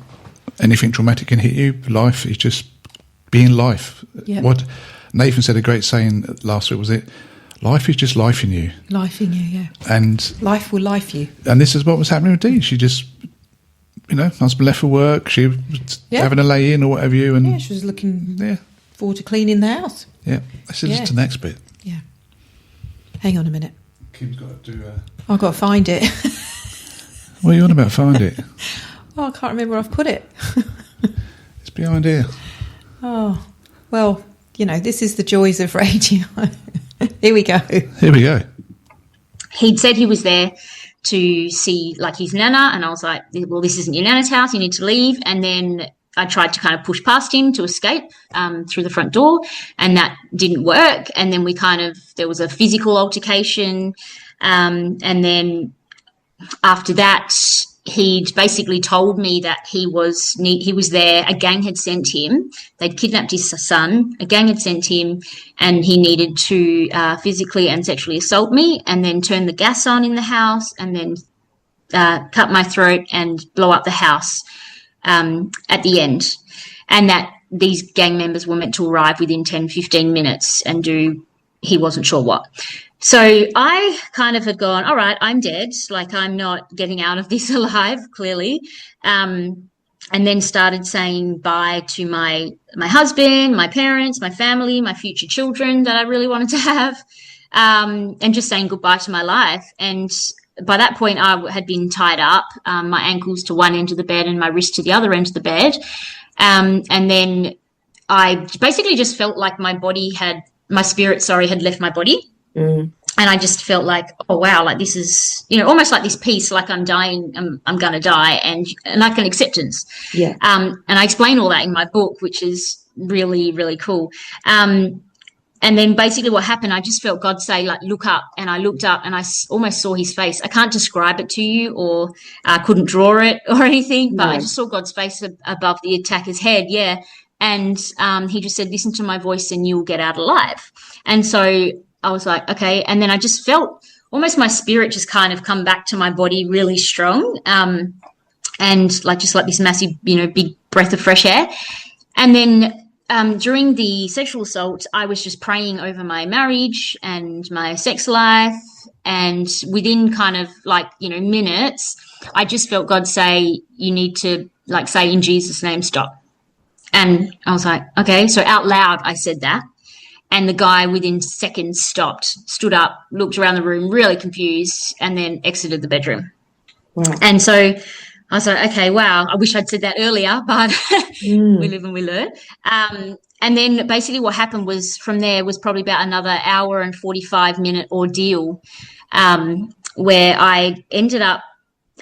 anything traumatic can hit you. Life is just being life.
Yep.
What Nathan said, a great saying last week, was it? Life is just life in you.
Life in you, yeah.
And
life will life you.
And this is what was happening with Dee. She just... husband left for work, she was having a lay-in or whateve you. And
she was looking forward to cleaning the house.
Yeah. This is the next bit.
Yeah. Hang on a minute.
Kim's got to do...
I've got to find it.
What are you on about? Find it.
I can't remember where I've put it.
It's behind here.
Oh, well, this is the joys of radio. Here we go.
He'd said he was there to see his nana, and I was like, well, this isn't your nana's house, you need to leave. And then I tried to kind of push past him to escape through the front door, and that didn't work. And then there was a physical altercation, and then after that he'd basically told me that he was there, a gang had sent him, they'd kidnapped his son, a gang had sent him, and he needed to physically and sexually assault me, and then turn the gas on in the house, and then cut my throat and blow up the house at the end. And that these gang members were meant to arrive within 10-15 minutes and do he wasn't sure what. So I kind of had gone, all right, I'm dead. I'm not getting out of this alive, clearly. And then started saying bye to my husband, my parents, my family, my future children that I really wanted to have, and just saying goodbye to my life. And by that point, I had been tied up, my ankles to one end of the bed and my wrist to the other end of the bed. And then I basically just felt like my spirit had left my body. Mm. And I just felt like, oh, wow, this is, almost like this peace, like I'm dying, I'm going to die, and like an acceptance.
Yeah.
And I explain all that in my book, which is really, really cool. And then basically what happened, I just felt God say, look up. And I looked up and I almost saw his face. I can't describe it to you, or couldn't draw it or anything, but I just saw God's face above the attacker's head. Yeah. And he just said, listen to my voice and you'll get out alive. And so I was like, okay. And then I just felt almost my spirit just kind of come back to my body really strong. And just like this massive, big breath of fresh air. And then during the sexual assault, I was just praying over my marriage and my sex life. And within kind of minutes, I just felt God say, you need to say in Jesus' name, stop. And I was like, okay. So out loud, I said that. And the guy within seconds stood up, looked around the room, really confused, and then exited the bedroom.
Wow.
And so I was like, okay, wow, I wish I'd said that earlier, but we live and we learn. And then basically what happened was from there was probably about another hour and 45-minute ordeal where I ended up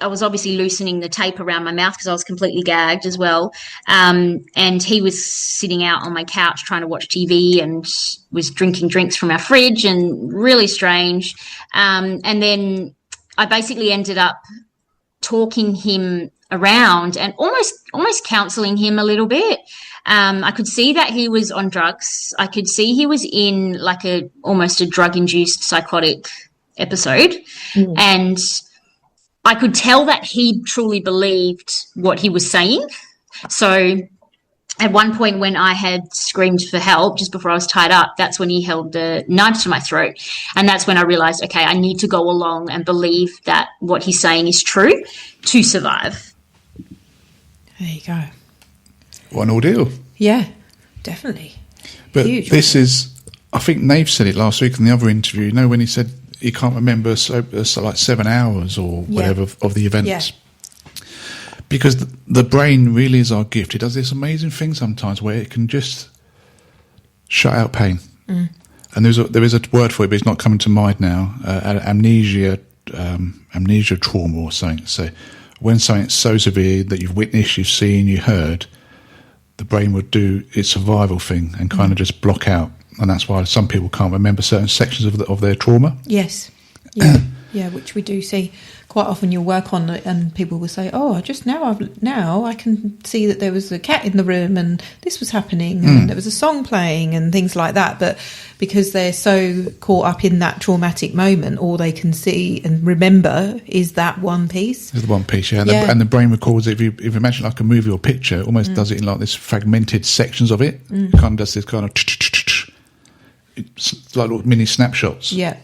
I was obviously loosening the tape around my mouth because I was completely gagged as well. And he was sitting out on my couch trying to watch TV and was drinking drinks from our fridge, and really strange. And then I basically ended up talking him around and almost counseling him a little bit. I could see that he was on drugs. I could see he was in like almost a drug-induced psychotic episode. And I could tell that he truly believed what he was saying. So at one point when I had screamed for help just before I was tied up, that's when he held the knife to my throat. And that's when I realized, okay, I need to go along and believe that what he's saying is true to survive.
There you go.
What an ordeal.
Yeah, definitely.
But
Huge.
this is, I think Nave said it last week in the other interview, you know, when he said he can't remember so like 7 hours or whatever of the events.
Yeah.
Because the brain really is our gift. It does this amazing thing sometimes where it can just shut out pain. And there is a word for it, but it's not coming to mind now. Amnesia trauma or something. So when something's so severe that you've witnessed, you've seen, you heard, the brain would do its survival thing and kind of just block out. And that's why some people can't remember certain sections of their trauma.
Yes. Yeah. Yeah, which we do see quite often. You'll work on it and people will say, oh, just now I can see that there was a cat in the room and this was happening and there was a song playing and things like that. But because they're so caught up in that traumatic moment, all they can see and remember is that one piece.
It's the one piece, yeah. And the brain records it. If you imagine like a movie or picture, it almost does it in like this fragmented sections of it. It kind of does this kind of... It's like little mini snapshots.
Yeah.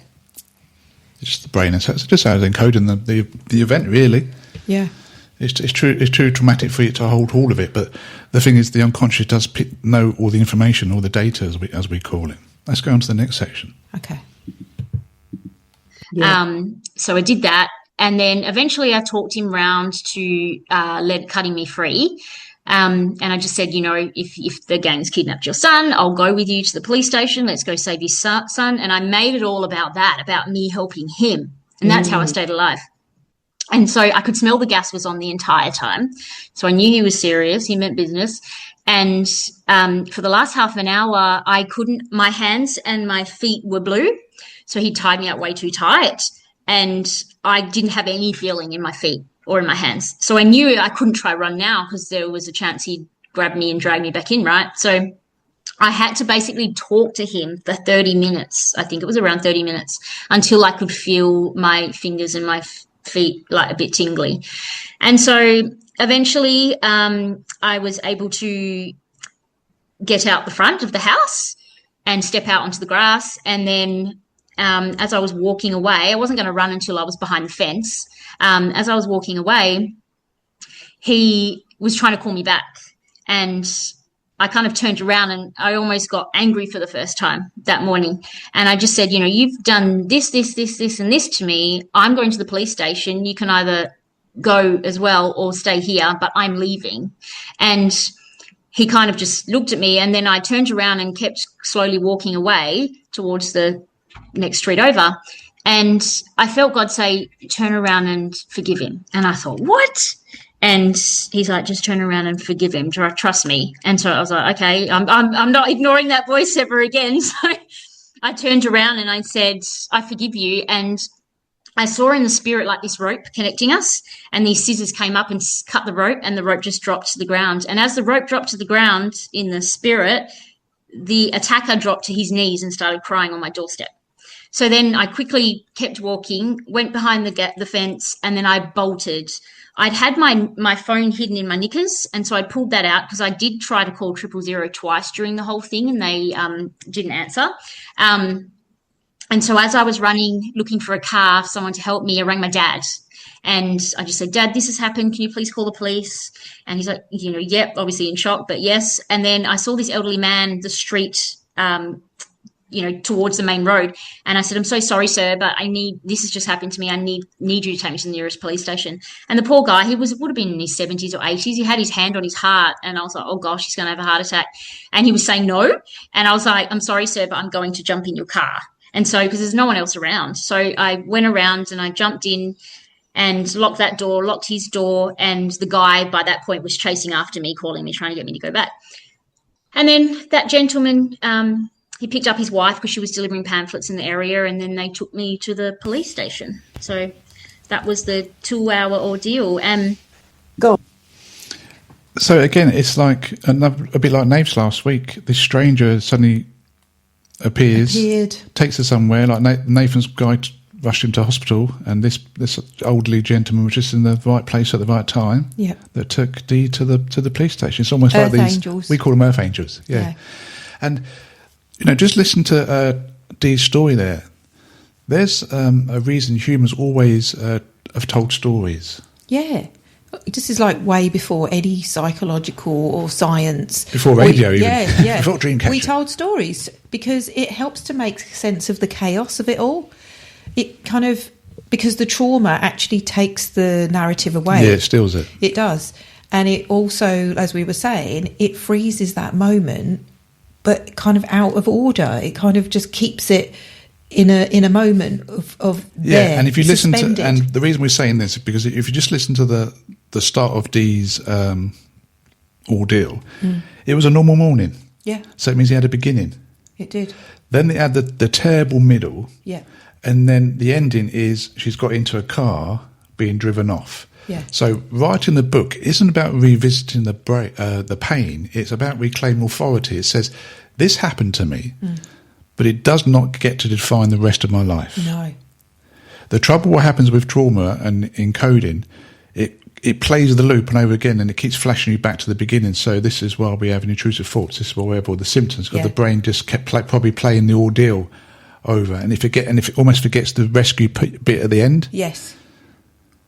It's just the brain. It's just how it's encoding the event, really.
Yeah.
It's too traumatic for you to hold all of it. But the thing is, the unconscious does know all the information, all the data, as we call it. Let's go on to the next section.
Okay.
Yeah.
So I did that. And then eventually I talked him round to cutting me free. And I just said, you know, if the gang's kidnapped your son, I'll go with you to the police station. Let's go save your son. And I made it all about that, about me helping him. And that's how I stayed alive. And so I could smell the gas was on the entire time. So I knew he was serious. He meant business. And for the last half an hour, my hands and my feet were blue. So he tied me up way too tight. And I didn't have any feeling in my feet or in my hands. So I knew I couldn't try run now because there was a chance he'd grab me and drag me back in, right? So I had to basically talk to him for 30 minutes. I think it was around 30 minutes until I could feel my fingers and my feet like a bit tingly. And so eventually I was able to get out the front of the house and step out onto the grass. And then as I was walking away, I wasn't going to run until I was behind the fence. As I was walking away, he was trying to call me back, and I kind of turned around and I almost got angry for the first time that morning. And I just said, you know, you've done this, and this to me. I'm going to the police station. You can either go as well or stay here, but I'm leaving. And he kind of just looked at me, and then I turned around and kept slowly walking away towards the next street over. And I felt God say, turn around and forgive him. And I thought, what? And he's like, just turn around and forgive him. Trust me. And so I was like, okay, I'm not ignoring that voice ever again. So I turned around and I said, I forgive you. And I saw in the spirit like this rope connecting us, and these scissors came up and cut the rope, and the rope just dropped to the ground. And as the rope dropped to the ground in the spirit, the attacker dropped to his knees and started crying on my doorstep. So then I quickly kept walking, went behind the fence, and then I bolted. I'd had my phone hidden in my knickers, and so I pulled that out because I did try to call 000 twice during the whole thing, and they didn't answer. And so as I was running, looking for a car, someone to help me, I rang my dad. And I just said, Dad, this has happened. Can you please call the police? And he's like, you know, yep, obviously in shock, but yes. And then I saw this elderly man, the street, towards the main road. And I said, I'm so sorry, sir, but this has just happened to me. I need you to take me to the nearest police station. And the poor guy, would have been in his 70s or 80s. He had his hand on his heart. And I was like, oh gosh, he's going to have a heart attack. And he was saying no. And I was like, I'm sorry, sir, but I'm going to jump in your car. And so, because there's no one else around. So I went around and I jumped in, and locked that door, locked his door, and the guy by that point was chasing after me, calling me, trying to get me to go back. And then that gentleman, he picked up his wife because she was delivering pamphlets in the area, and then they took me to the police station. So that was the 2-hour ordeal.
Go.
So again, it's like a bit like Naves last week. This stranger suddenly appeared, takes her somewhere. Like Nathan's guy rushed him to hospital, and this elderly gentleman was just in the right place at the right time.
Yeah,
that took Dee to the police station. It's almost
Earth
like these
angels.
We call them Earth Angels. Yeah. And just listen to Dee's story there. There's a reason humans always have told stories.
Yeah. This is like way before any psychological or science.
Before radio, even.
Yeah.
Before Dreamcatcher.
We told stories because it helps to make sense of the chaos of it all. It kind of, because the trauma actually takes the narrative away.
Yeah, it steals it.
It does. And it also, as we were saying, it freezes that moment, but kind of out of order. It kind of just keeps it in a moment of there,
and if you listen
suspended.
to, and the reason we're saying this is because if you just listen to the start of Dee's ordeal, it was a normal morning.
Yeah.
So it means he had a beginning.
It did.
Then they had the terrible middle.
Yeah.
And then the ending is she's got into a car being driven off.
Yeah.
So writing the book isn't about revisiting the pain. It's about reclaiming authority. It says, this happened to me, but it does not get to define the rest of my life.
No.
The trouble, what happens with trauma and encoding, it plays the loop and over again, and it keeps flashing you back to the beginning. So this is why we have intrusive thoughts. This is why we have all the symptoms, because the brain just kept probably playing the ordeal over, and if it almost forgets the rescue bit at the end.
Yes.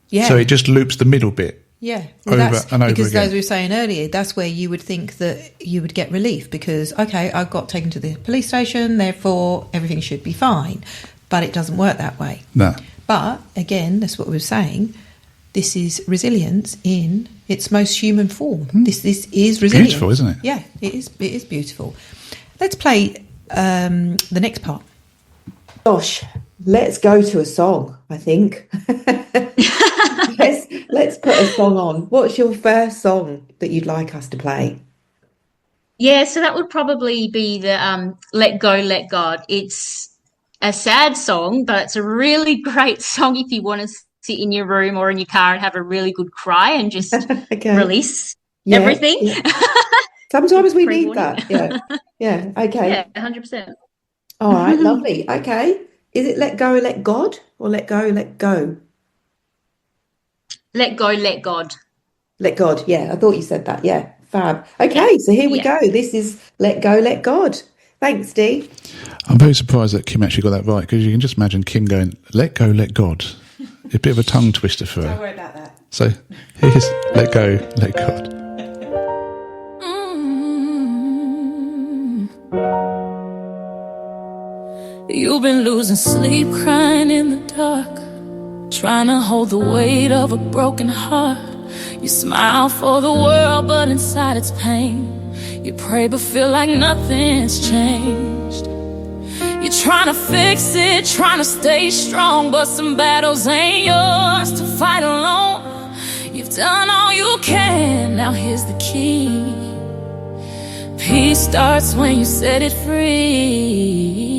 Yeah.
So it just loops the middle bit.
Yeah.
Over and over
because
again.
as we were saying earlier, that's where you would think that you would get relief because, okay, I got taken to the police station, therefore everything should be fine. But it doesn't work that way.
No.
But again, that's what we were saying. This is resilience in its most human form. This is resilience.
Beautiful, isn't it?
Yeah, it is. It is beautiful. Let's play the next part.
Gosh, let's go to a song, I think. let's put a song on. What's your first song that you'd like us to play?
Yeah, so that would probably be the Let Go, Let God. It's a sad song, but it's a really great song if you want to sit in your room or in your car and have a really good cry and just release everything.
Yeah. Sometimes we need that. Yeah. Okay.
Yeah, 100%.
All right, lovely. Okay. Is it Let Go, Let God or Let Go, Let Go?
Let Go, Let God.
Let God, yeah. I thought you said that. Yeah, fab. Okay, so here we go. This is Let Go, Let God. Thanks, Dee.
I'm very surprised that Kim actually got that right, because you can just imagine Kim going, let go, let God. It's a bit of a tongue twister for her.
Don't worry about that.
So here's Let Go, Let God.
You've been losing sleep, crying in the dark, trying to hold the weight of a broken heart. You smile for the world, but inside it's pain. You pray but feel like nothing's changed. You're trying to fix it, trying to stay strong, but some battles ain't yours to fight alone. You've done all you can, now here's the key. Peace starts when you set it free.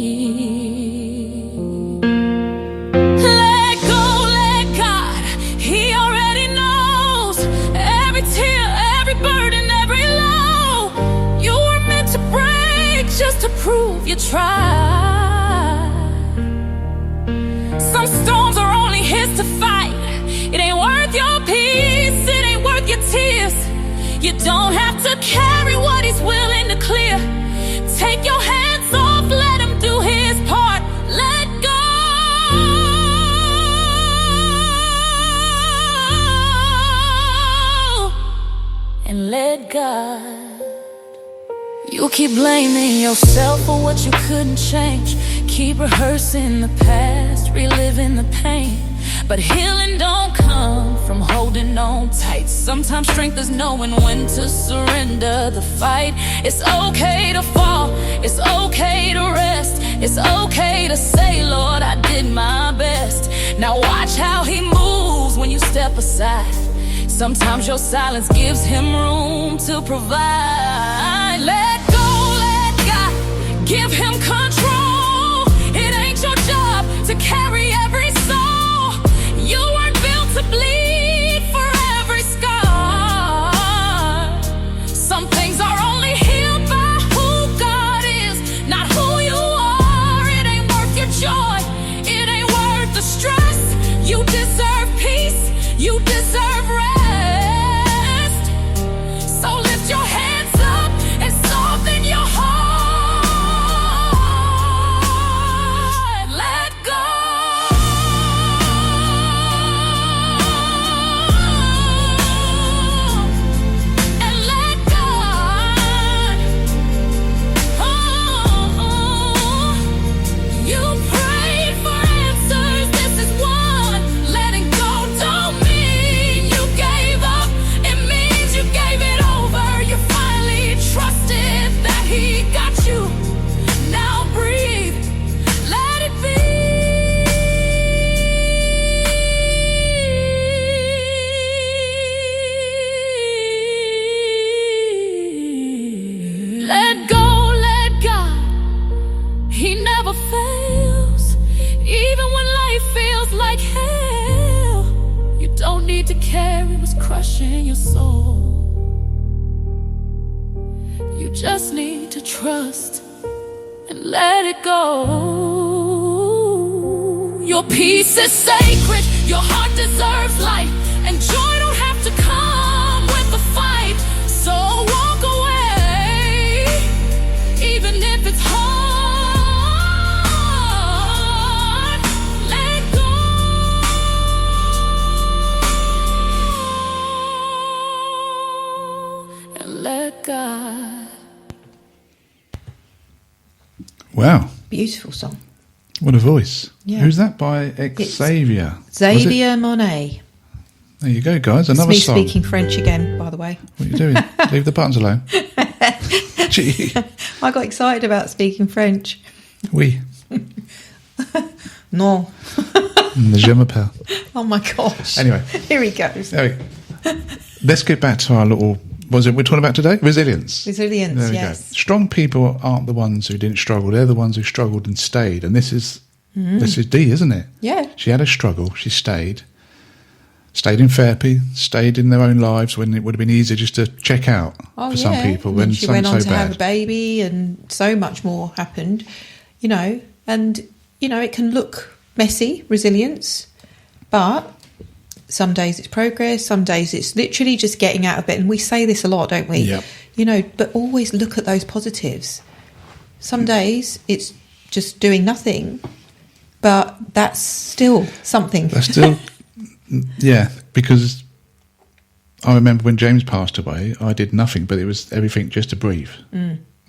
To prove you tried. Some storms are only his to fight. It ain't worth your peace, it ain't worth your tears. You don't have to carry what he's willing to clear. Take your hands off, let him do his part. Let go and let God. You keep blaming yourself for what you couldn't change. Keep rehearsing the past, reliving the pain. But healing don't come from holding on tight. Sometimes strength is knowing when to surrender the fight. It's okay to fall, it's okay to rest. It's okay to say, Lord, I did my best. Now watch how he moves when you step aside. Sometimes your silence gives him room to provide. Let go, let God give him control. It ain't your job to carry every soul. You weren't built to bleed for every scar. Some things are only healed by who God is, not who you are. It ain't worth your joy, it ain't worth the stress. You deserve peace, you deserve rest. So lift your hands up and soften your heart. Let go. And let God. You prayed for answers. This is one. Letting go don't mean you gave up. It means you gave it over. You finally trusted that he got you. Now breathe. Let it be. Let go, let God. He never fails. Even when life feels like hell, you don't need to carry what's crushing your soul. You just need to trust and let it go. Your peace is sacred. Your heart deserves life, and joy don't have to come with a fight. So walk away, even if it's hard. Let go and let God.
Wow,
Beautiful song.
what a voice.
Yeah.
Who's that by Xavier? Was it?
Xavier Monet.
There you go, guys.
It's
Another
me
song.
speaking French again, by the way.
What are you doing? Leave the buttons alone. Gee.
I got excited about speaking French.
Oui.
No.
Je m'appelle.
Oh my gosh.
Anyway.
Here he goes.
There we- Let's get back to our little... What was it we're talking about today? Resilience.
Resilience,
There we
yes.
go. Strong people aren't the ones who didn't struggle. They're the ones who struggled and stayed. And this is D, isn't it?
Yeah.
She had a struggle. She stayed. Stayed in therapy. Stayed in their own lives when it would have been easier just to check out for some people.
And then
When
she went on
something's
to
so
have a
bad.
baby, and so much more happened, you know. And, you know, it can look messy, resilience, but some days it's progress, some days it's literally just getting out of bed. And we say this a lot, don't we?
Yep.
You know, but always look at those positives. Some days it's just doing nothing, but that's still something.
That's still... Yeah, because I remember when James passed away, I did nothing, but it was everything just to breathe.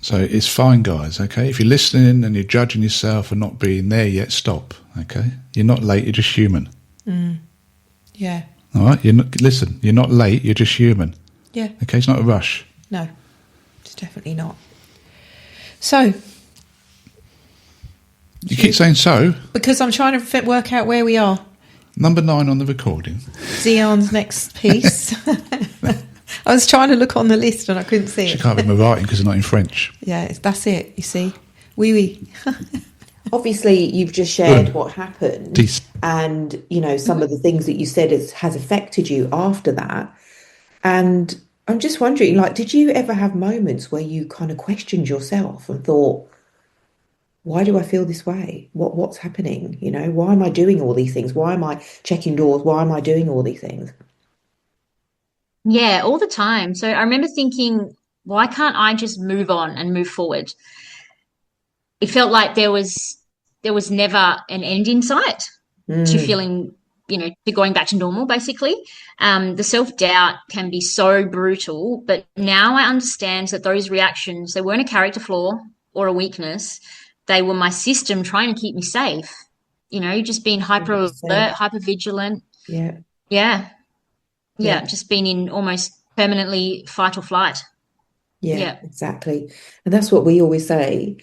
So it's fine, guys, okay? If you're listening and you're judging yourself for not being there yet, stop, okay? You're not late, you're just human.
Yeah.
All right? Listen, you're not late, you're just human.
Yeah.
Okay, it's not a rush.
No, it's definitely not. So,
You keep saying so.
because I'm trying to work out where we are.
Number 9 on the recording.
Zion's next piece. I was trying to look on the list and I couldn't see
She
it.
can't read my writing because it's not in French.
Yeah, that's it, you see. Oui, oui.
Obviously, you've just shared
Good.
what happened,
Dis-
and you know some of the things that you said has affected you after that. And I'm just wondering, like, did you ever have moments where you kind of questioned yourself and thought, why do I feel this way? What's happening? You know, why am I doing all these things? Why am I checking doors? Why am I doing all these things?
Yeah, all the time. So I remember thinking, why can't I just move on and move forward? It felt like there was never an end in sight to feeling, you know, to going back to normal, basically. The self-doubt can be so brutal, but now I understand that those reactions, they weren't a character flaw or a weakness. They were my system trying to keep me safe, you know, just being hyper
100%.
alert, hyper vigilant.
Yeah.
Yeah.
Yeah.
Just being in almost permanently fight or flight.
Yeah,
Yeah.
exactly. And that's what we always say,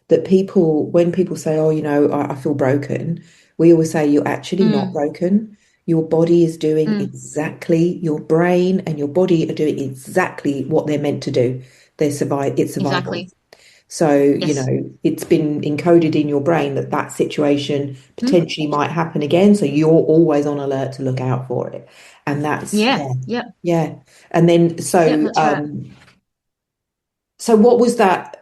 that people, when people say, oh, you know, I feel broken, We always say you're actually not broken. Your body is doing exactly, your brain and your body are doing exactly what they're meant to do. It's survival.
Exactly.
So,
Yes.
it's been encoded in your brain that situation potentially might happen again. So you're always on alert to look out for it. And that's,
Yeah. Yep.
yeah. And then,
Yep, that's right.
so what was that,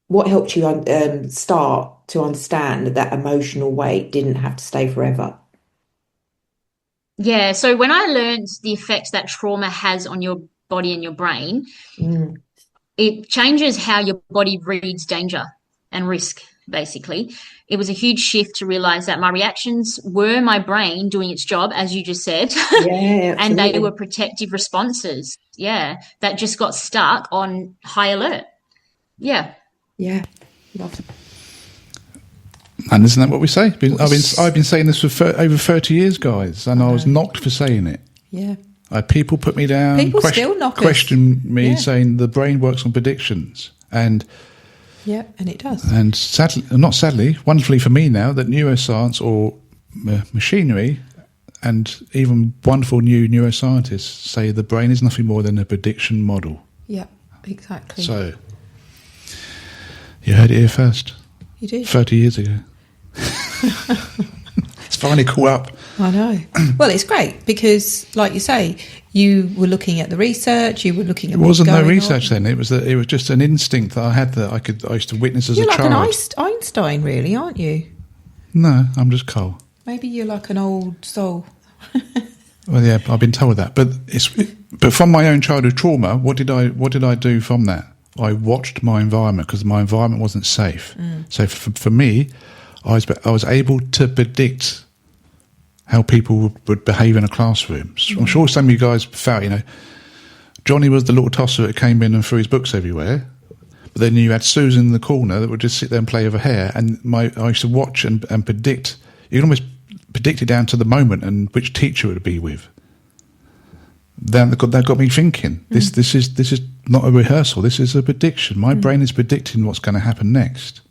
what helped you start to understand that emotional weight didn't have to stay forever?
Yeah. So when I learned the effects that trauma has on your body and your brain,
Mm,
it changes how your body reads danger and risk, basically. It was a huge shift to realize that my reactions were my brain doing its job, as you just said,
yeah,
and they
absolutely.
were protective responses. Yeah. That just got stuck on high alert. Yeah.
Yeah. Love.
And isn't that what we say? I've been saying this for over 30 years, guys, and I was knocked for saying it.
Yeah.
People put me down,
People still knock us.
question me,
Yeah.
saying the brain works on predictions. And
And it does.
And sadly, not sadly, wonderfully for me now, that neuroscience or machinery and even wonderful new neuroscientists say the brain is nothing more than a prediction model.
Yeah, exactly.
So, you heard it here first.
You did.
30 years ago. It's finally caught up.
I know. Well, it's great because, like you say, you were looking at the research, you were looking at
It wasn't no
going
research
on.
then. It was just an instinct that I had that I used to witness as
You're
a
like
child.
an Einstein, really, aren't you?
No, I'm just Carl.
Maybe you're like an old soul.
Well, yeah, I've been told that, but from my own childhood trauma, what did I do from that? I watched my environment because my environment wasn't safe. So for me, I was able to predict how people would behave in a classroom. I'm sure some of you guys felt, Johnny was the little tosser that came in and threw his books everywhere. But then you had Susan in the corner that would just sit there and play with her hair. And I used to watch and predict. You can almost predict it down to the moment and which teacher it would be with. That got me thinking. This is not a rehearsal. This is a prediction. My brain is predicting what's going to happen next.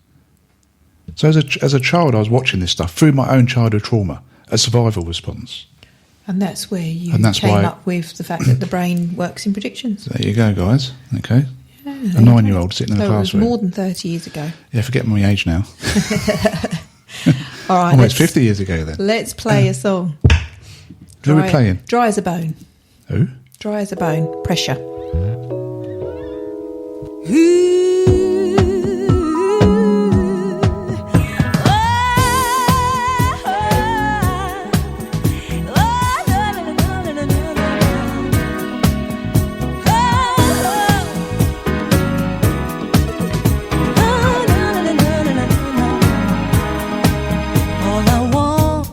So as a child, I was watching this stuff through my own childhood trauma, a survival response.
And that's where you
that's
came
why-
up with the fact that the brain works in predictions.
There you go, guys. Okay.
Yeah,
A
there you
9-year-old
go.
sitting in
So
a
it was
classroom.
more than 30 years ago.
Yeah, forget my age now.
All right,
Almost 50 years ago then.
Let's play a song.
Who are we playing?
Dry as a bone.
Who?
Dry as a bone. Pressure.
All I want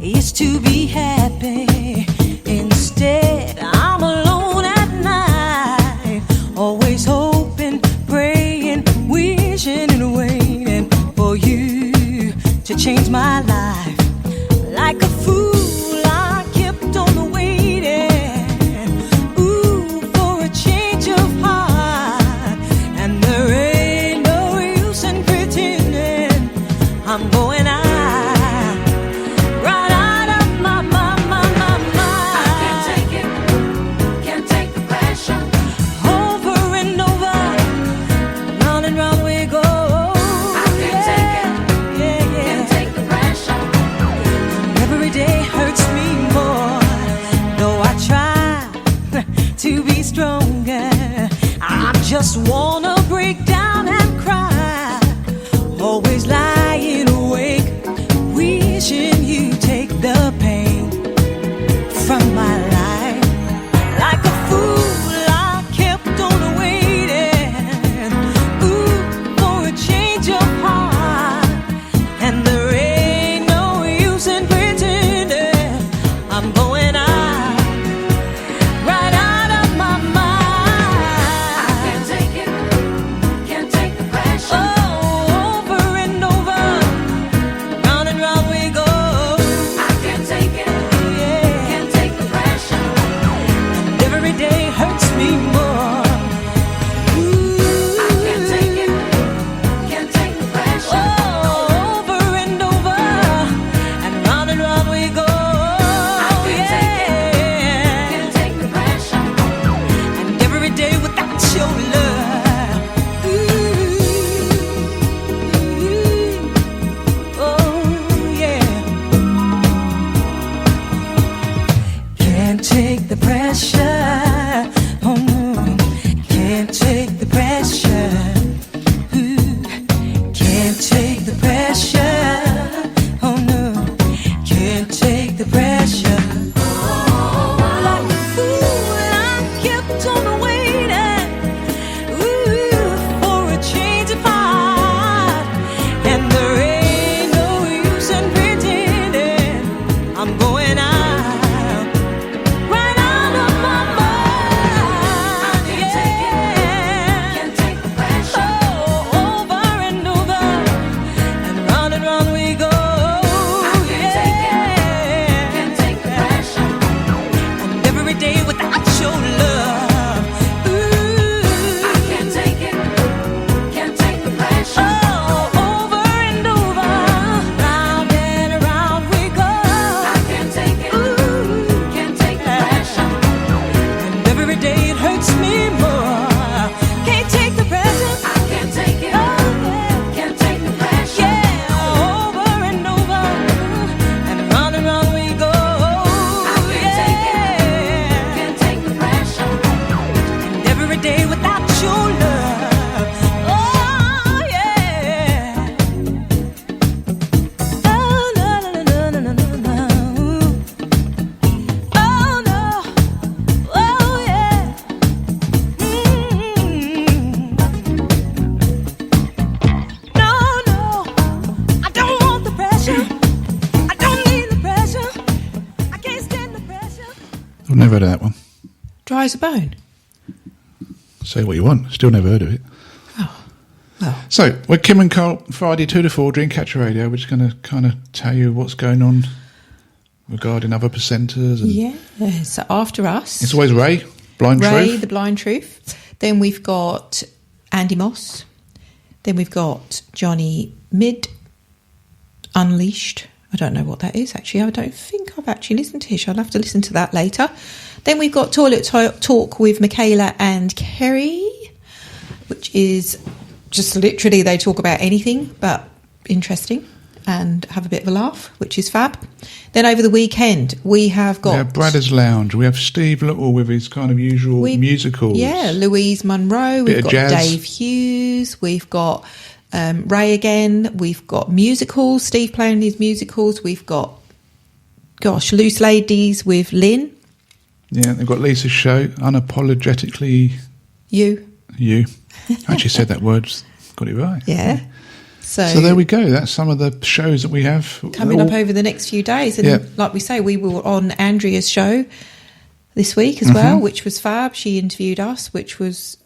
is to be happy. Instead, I'm alone at night, always hoping, praying, wishing and waiting for you to change my life. Like a fool, I kept on waiting, ooh, for a change of heart. And there ain't no use in pretending I'm going out. Right out of my mind. I can't take it, can't take the pressure. Over and over, round and round we go. I can't take it, can't take the pressure. Every day hurts me more, though I try to be stronger. I just wanna break down and cry, always lying awake, wishing you take the pain from my life. Like a fool, I kept on waiting, ooh, for a change of heart. And there ain't no use in pretending I'm going out, right out of my mind. I can't take it, can't pressure. Oh no, can't take the pressure. Ooh, can't take the pressure. Oh no, can't take the pressure. Like a fool, I kept on waiting, ooh, for a change of heart. And there ain't no use in pretending I'm going out, right out of my mind. Can't take the pressure. Oh, over and over, and round we go. Can't take the pressure. And every day without your love, ooh, I can't take it. Can't take the pressure. Oh, over and over, round and around we go. I can't take it. Ooh, can't take the pressure. And every day it hurts me more. Can't take the pressure. I can't take it. Oh, yeah. Can't take the pressure. Yeah, over and over, and round we go. I can't take it. Can't take the pressure. And every day without your love, oh yeah. Oh no no no no no no no. Oh no. Oh yeah. No no, I don't want the pressure. I don't need the pressure. I can't stand the pressure.
I've never heard of that one.
Dry as a bone.
Say what you want. Still never heard of it.
Well,
So, we're Kim and Carl, Friday 2 to 4, Dreamcatcher Radio. We're just going to kind of tell you what's going on regarding other presenters. And
yeah. So after us,
It's always Ray, Blind
Ray,
Truth.
the Blind Truth. Then we've got Andy Moss. Then we've got Johnny Mid, Unleashed. I don't know what that is, actually. I don't think I've actually listened to it. I'll have to listen to that later. Then we've got Toilet Talk with Michaela and Kerry, which is just literally they talk about anything but interesting and have a bit of a laugh, which is fab. Then over the weekend, we have got...
We have Bradders Lounge. We have Steve Little with his kind of usual musicals.
Yeah, Louise Munro. We've got
jazz.
Dave Hughes. We've got Ray again. We've got musicals. Steve playing these musicals. We've got, Loose Ladies with Lynn.
Yeah, they've got Lisa's show, Unapologetically
You.
I actually said that word, got it right.
Yeah.
So there we go. That's some of the shows that we have
coming up over the next few days. And
Yeah.
like we say, we were on Andrea's show this week as well, which was fab. She interviewed us, it was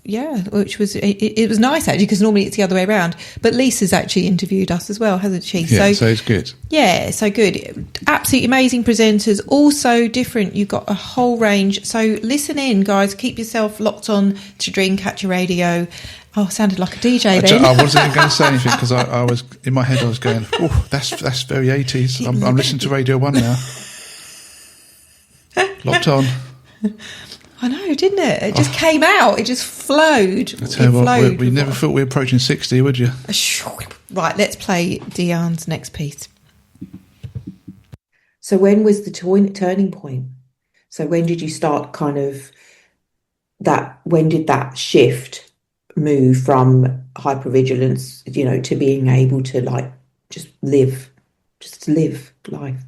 nice actually, because normally it's the other way around. But Lisa's actually interviewed us as well, hasn't she?
Yeah, so it's good.
Yeah, so good. Absolutely amazing presenters, also different. You've got a whole range. So listen in, guys. Keep yourself locked on to Dreamcatcher Radio. Oh, I sounded like a DJ then.
I wasn't even going to say anything because I was in my head. I was going, "Oh, that's very 80s." I'm listening to Radio 1 now. Locked on.
I know, didn't it? It just came out. It just flowed.
I tell you what, we never thought we were approaching 60, would you?
Right, let's play Diane's next piece.
So when was the turning point? So when did you start kind of when did that shift move from hypervigilance, to being able to just live life?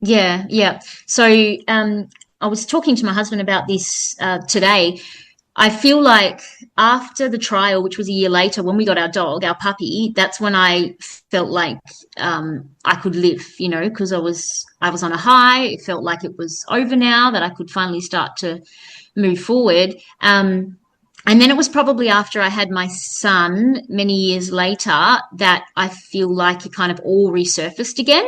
Yeah. So I was talking to my husband about this today. I feel like after the trial, which was a year later, when we got our dog, our puppy, that's when I felt like I could live, because I was on a high. It felt like it was over now, that I could finally start to move forward. And then it was probably after I had my son many years later that I feel like it kind of all resurfaced again,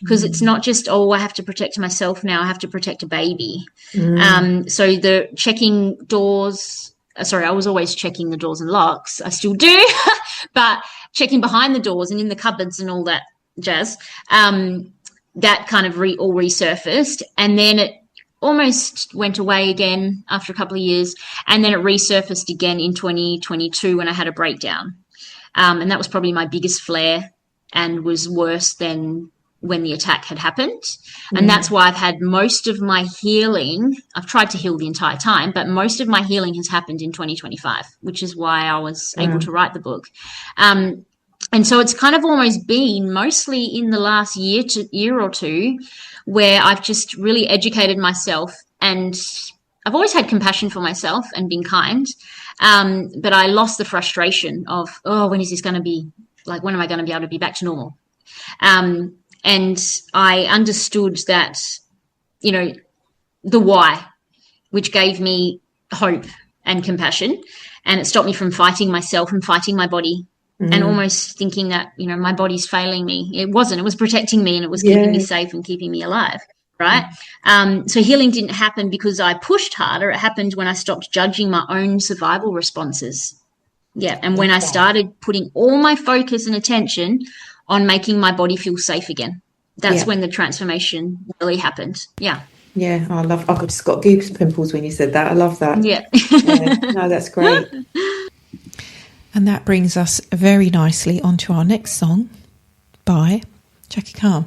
because it's not just, I have to protect myself now, I have to protect a baby. So the checking doors, I was always checking the doors and locks. I still do, but checking behind the doors and in the cupboards and all that jazz, that kind of all resurfaced. And then it almost went away again after a couple of years, and then it resurfaced again in 2022 when I had a breakdown, and that was probably my biggest flare and was worse than when the attack had happened. And that's why I've had most of my healing. I've tried to heal the entire time, but most of my healing has happened in 2025, which is why I was able to write the book. And so it's kind of almost been mostly in the last year or two where I've just really educated myself, and I've always had compassion for myself and been kind. But I lost the frustration of, when is this going to be, like, when am I going to be able to be back to normal? And I understood that, the why, which gave me hope and compassion, and it stopped me from fighting myself and fighting my body. And almost thinking that, my body's failing me. It wasn't. It was protecting me, and it was keeping me safe and keeping me alive, right? So healing didn't happen because I pushed harder. It happened when I stopped judging my own survival responses. Yeah, and when I started putting all my focus and attention on making my body feel safe again. That's when the transformation really happened. Yeah.
Yeah, I just got goose pimples when you said that. I love that.
Yeah.
No, that's great.
And that brings us very nicely onto our next song by Jackie Khan.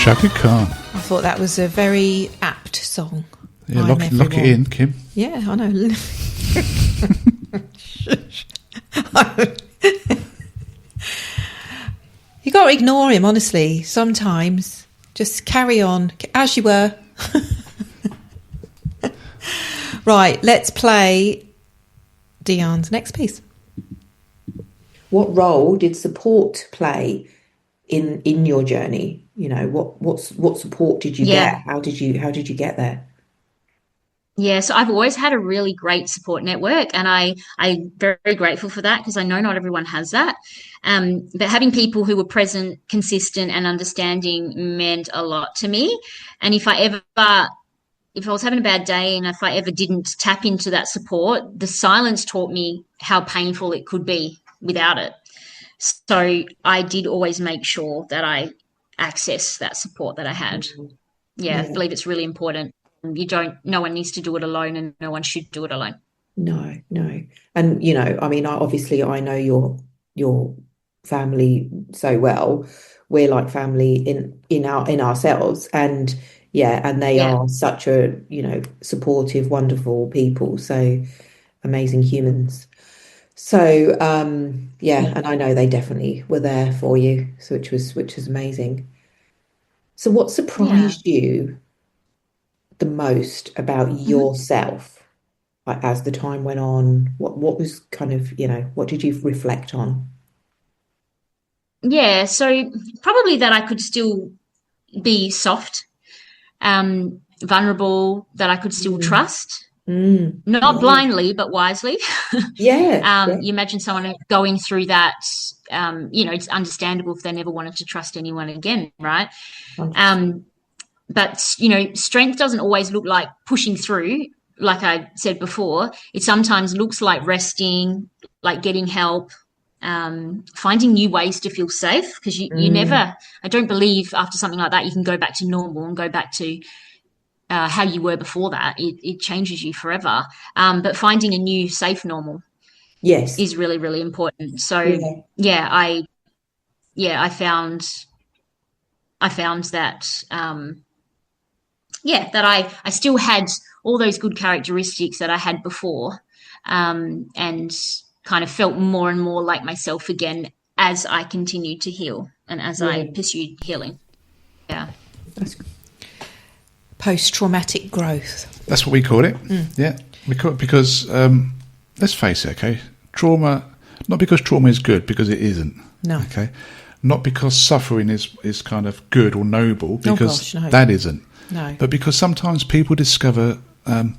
Shaka Khan.
I thought that was a very apt song.
Yeah, lock it in, Kim.
Yeah, I know. You got to ignore him, honestly. Sometimes just carry on as you were. Right, let's play Dion's next piece.
What role did support play in your journey? You know, what support did you get? How did you get there?
Yeah, so I've always had a really great support network, and I'm very grateful for that, because I know not everyone has that. But having people who were present, consistent, and understanding meant a lot to me. And if I was having a bad day, and if I ever didn't tap into that support, the silence taught me how painful it could be without it. So I did always make sure that I access that support that I had. Yeah, I believe it's really important. No one needs to do it alone, and no one should do it alone.
No. And, you know, I mean, I know your family so well. We're like family in ourselves. And and they are such a, you know, supportive, wonderful people. So amazing humans. So, and I know they definitely were there for you, so which was amazing. So what surprised you the most about yourself, like, as the time went on? What was kind of, you know, what did you reflect on?
Yeah, so probably that I could still be soft, vulnerable, that I could still trust. Not blindly, but wisely. You imagine someone going through that, you know, it's understandable if they never wanted to trust anyone again, right? But, you know, strength doesn't always look like pushing through, like I said before. It sometimes looks like resting, like getting help, finding new ways to feel safe, because you never, I don't believe after something like that you can go back to normal and go back to how you were before that. It changes you forever. But finding a new safe normal is really, really important. So I found that that I still had all those good characteristics that I had before, and kind of felt more and more like myself again as I continued to heal and as I pursued healing. Yeah.
That's post-traumatic growth.
That's what we call it. Yeah, we call it because, let's face it, okay, trauma, not because trauma is good, because it isn't.
No.
Okay. Not because suffering is kind of good or noble, because that isn't.
No.
But because sometimes people discover, what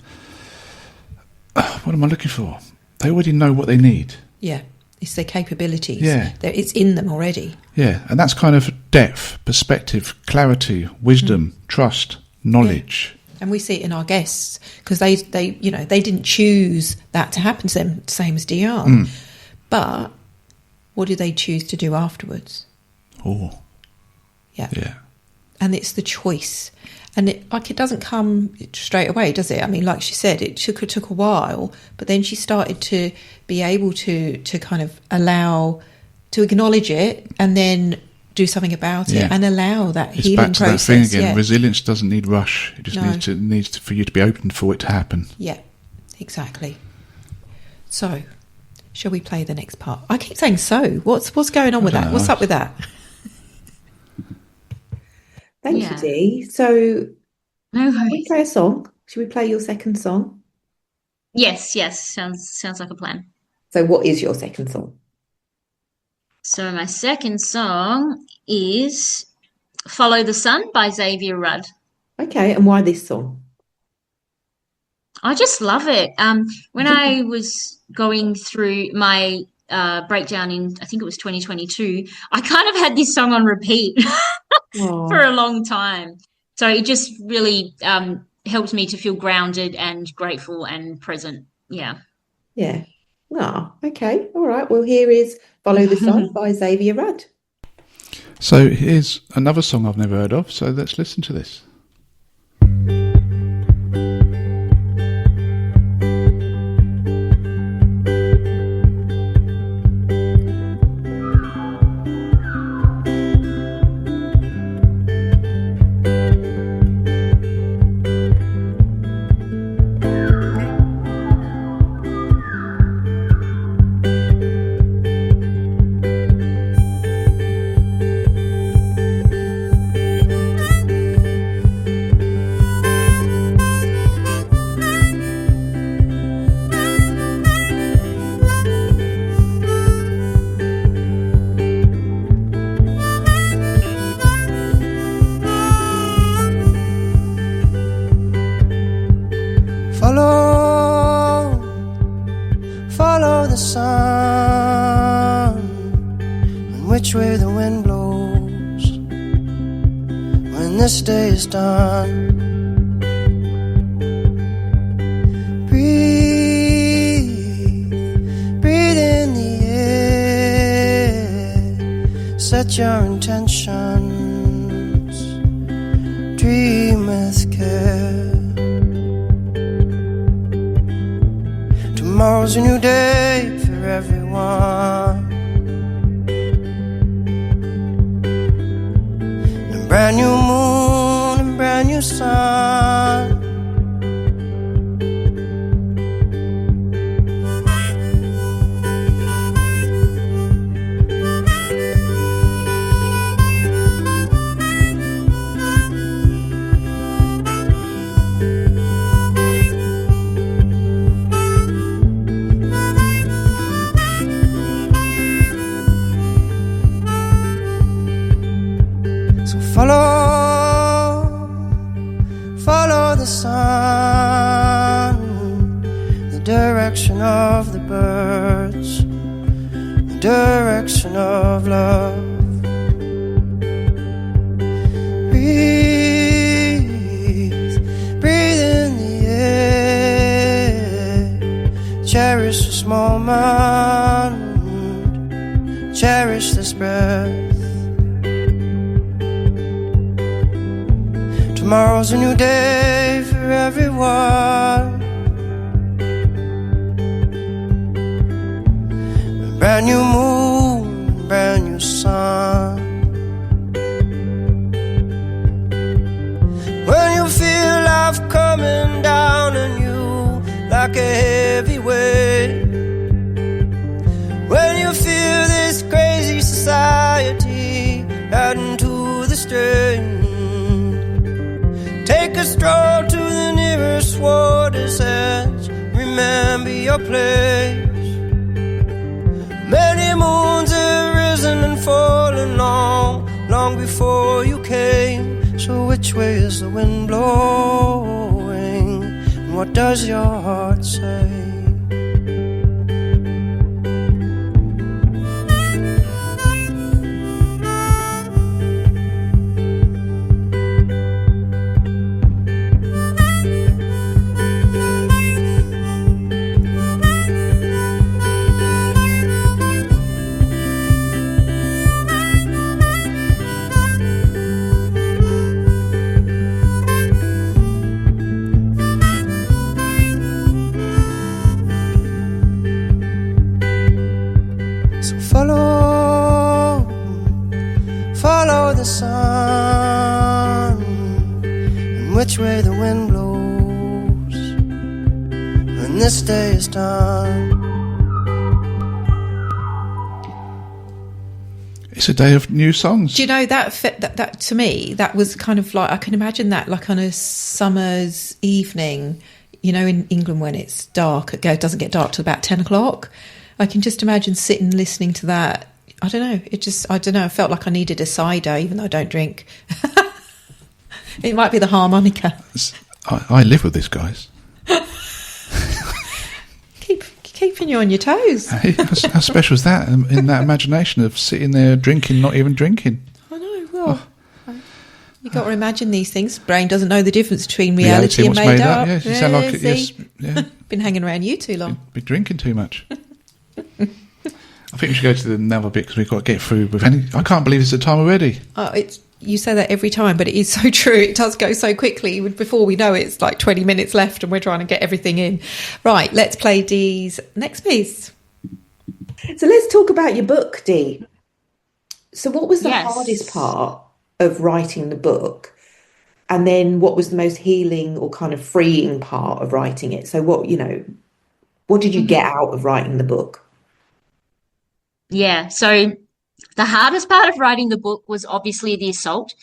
am I looking for? They already know what they need.
Yeah, it's their capabilities.
Yeah.
It's in them already.
Yeah, and that's kind of depth, perspective, clarity, wisdom, trust, knowledge.
Yeah. And we see it in our guests, because they didn't choose that to happen to them, same as Dion. But what do they choose to do afterwards?
Oh. Yeah.
And it's the choice. And it doesn't come straight away, does it? I mean, like she said, it took a while, but then she started to be able to kind of allow, to acknowledge it, and then do something about it, and allow that healing process. It's back to that thing again.
Yeah. Resilience doesn't need rush. It just needs for you to be open for it to happen.
Yeah, exactly. So, shall we play the next part? I keep saying so. What's going on with that? What's up with that?
Thank you, Dee. So, can we play a song? Should we play your second song?
Yes. Sounds like a plan.
So, what is your second song?
So, my second song is "Follow the Sun" by Xavier Rudd.
Okay, and why this song?
I just love it. When I was going through my breakdown in, I think it was 2022, I kind of had this song on repeat for a long time. So it just really helped me to feel grounded and grateful and present. Yeah.
Yeah. Oh, okay. All right. Well, here is "Follow the Sun" by Xavier Rudd.
So here's another song I've never heard of. So let's listen to this.
when this day is done. Breathe in the air, set your intentions, dream with care. Tomorrow's a new day for everyone, and a brand new moon and brand new sun. Follow the sun, the direction of the birds, the direction of love. Breathe in the air, cherish this moment, cherish this breath. Tomorrow's a new day for everyone, a brand new moon, a brand new sun. When you feel life coming down on you like a heavy weight, when you feel this crazy society adding to the strain, take a stroll to the nearest water's edge. Remember your place. Many moons have risen and fallen long before you came. So which way is the wind blowing? And what does your heart say? Follow the sun, and which way the wind blows when this day is done.
It's a day of new songs.
Do you know that to me, that was kind of like, I can imagine that like on a summer's evening, you know, in England when it's dark, it doesn't get dark till about 10 o'clock. I can just imagine sitting listening to that. I don't know. I don't know. I felt like I needed a cider, even though I don't drink. It might be the harmonica.
I live with this, guys.
Keeping you on your toes.
Hey, how special is that? In that imagination of sitting there drinking, not even drinking.
I know. Well, you've got to imagine these things. Brain does't know the difference between reality and made up.
Yeah, you sound like it. Yes, yeah.
Been hanging around you too long.
Been drinking too much. I think we should go to another bit because we've got to get through with any. I can't believe it's the time already.
You say that every time, but it is so true. It does go so quickly. Before we know it, it's like 20 minutes left and we're trying to get everything in. Right, let's play Dee's next piece.
So let's talk about your book, Dee. So what was the hardest part of writing the book? And then what was the most healing or kind of freeing part of writing it? So what did you get out of writing the book?
Yeah, so the hardest part of writing the book was obviously the assault.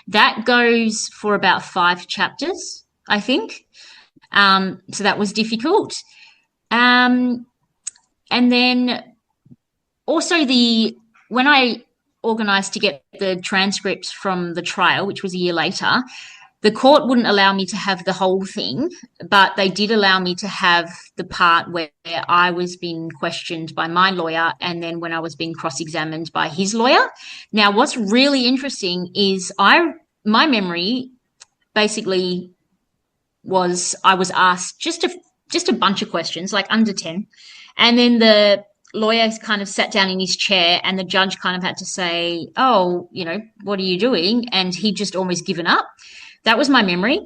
That goes for about 5 chapters, I think. So that was difficult. And then also when I organised to get the transcripts from the trial, which was a year later, the court wouldn't allow me to have the whole thing, but they did allow me to have the part where I was being questioned by my lawyer and then when I was being cross-examined by his lawyer. Now, what's really interesting is I my memory basically was I was asked just a bunch of questions, like under 10. And then the lawyer kind of sat down in his chair and the judge kind of had to say, oh, what are you doing? And he'd just almost given up. That was my memory.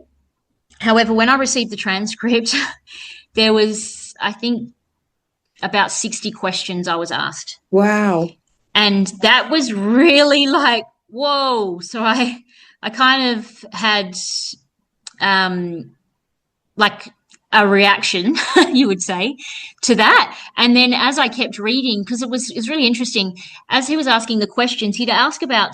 However, when I received the transcript, there was, I think, about 60 questions I was asked.
Wow.
And that was really like, whoa. So I kind of had like a reaction, you would say, to that. And then as I kept reading, because it was really interesting, as he was asking the questions, he'd ask about,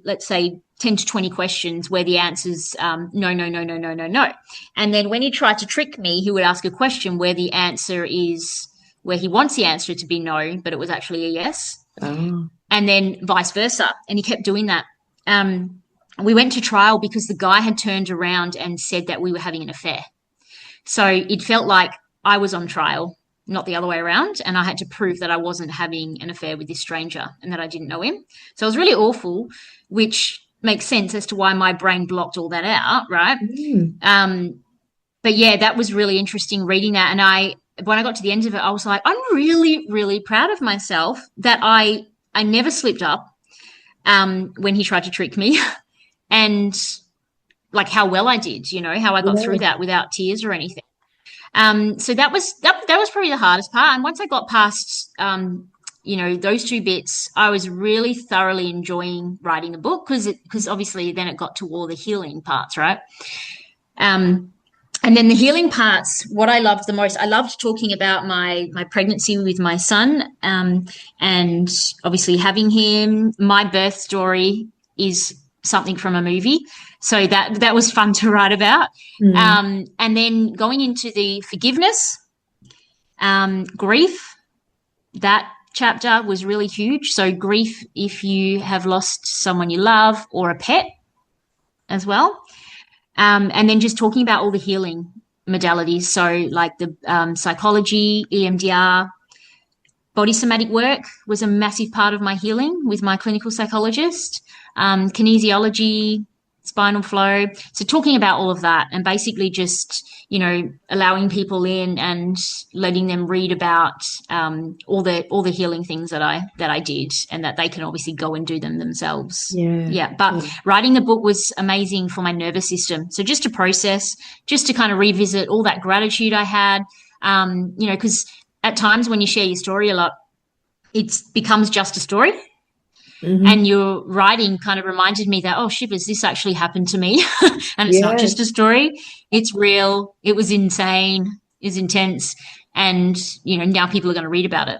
let's say 10 to 20 questions where the answer's no, no, no, no, no, no, no. And then when he tried to trick me, he would ask a question where the answer is where he wants the answer to be no, but it was actually a yes.
Oh.
And then vice versa. And he kept doing that. We went to trial because the guy had turned around and said that we were having an affair. So it felt like I was on trial, not the other way around. And I had to prove that I wasn't having an affair with this stranger and that I didn't know him. So it was really awful, which makes sense as to why my brain blocked all that out, right? But yeah, that was really interesting reading that. And when I got to the end of it, I was like, I'm really, really proud of myself that I never slipped up when he tried to trick me and like how well I did, how I got through that without tears or anything. So that was probably the hardest part. And once I got past, those two bits, I was really thoroughly enjoying writing the book because obviously then it got to all the healing parts, right? And then the healing parts, what I loved the most, I loved talking about my pregnancy with my son, and obviously having him. My birth story is something from a movie, so that was fun to write about. And then going into the forgiveness, grief, that chapter was really huge. So grief if you have lost someone you love or a pet as well. And then just talking about all the healing modalities. So like the psychology, EMDR, body somatic work was a massive part of my healing with my clinical psychologist, kinesiology, spinal flow. So talking about all of that and basically just, allowing people in and letting them read about all the healing things that I did and that they can obviously go and do them themselves. But writing the book was amazing for my nervous system. So just to process, just to kind of revisit all that gratitude I had, because at times when you share your story a lot, it becomes just a story. And your writing kind of reminded me that, oh, shivers, this actually happened to me. And it's not just a story. It's real. It was insane. It's intense. And, now people are going to read about it.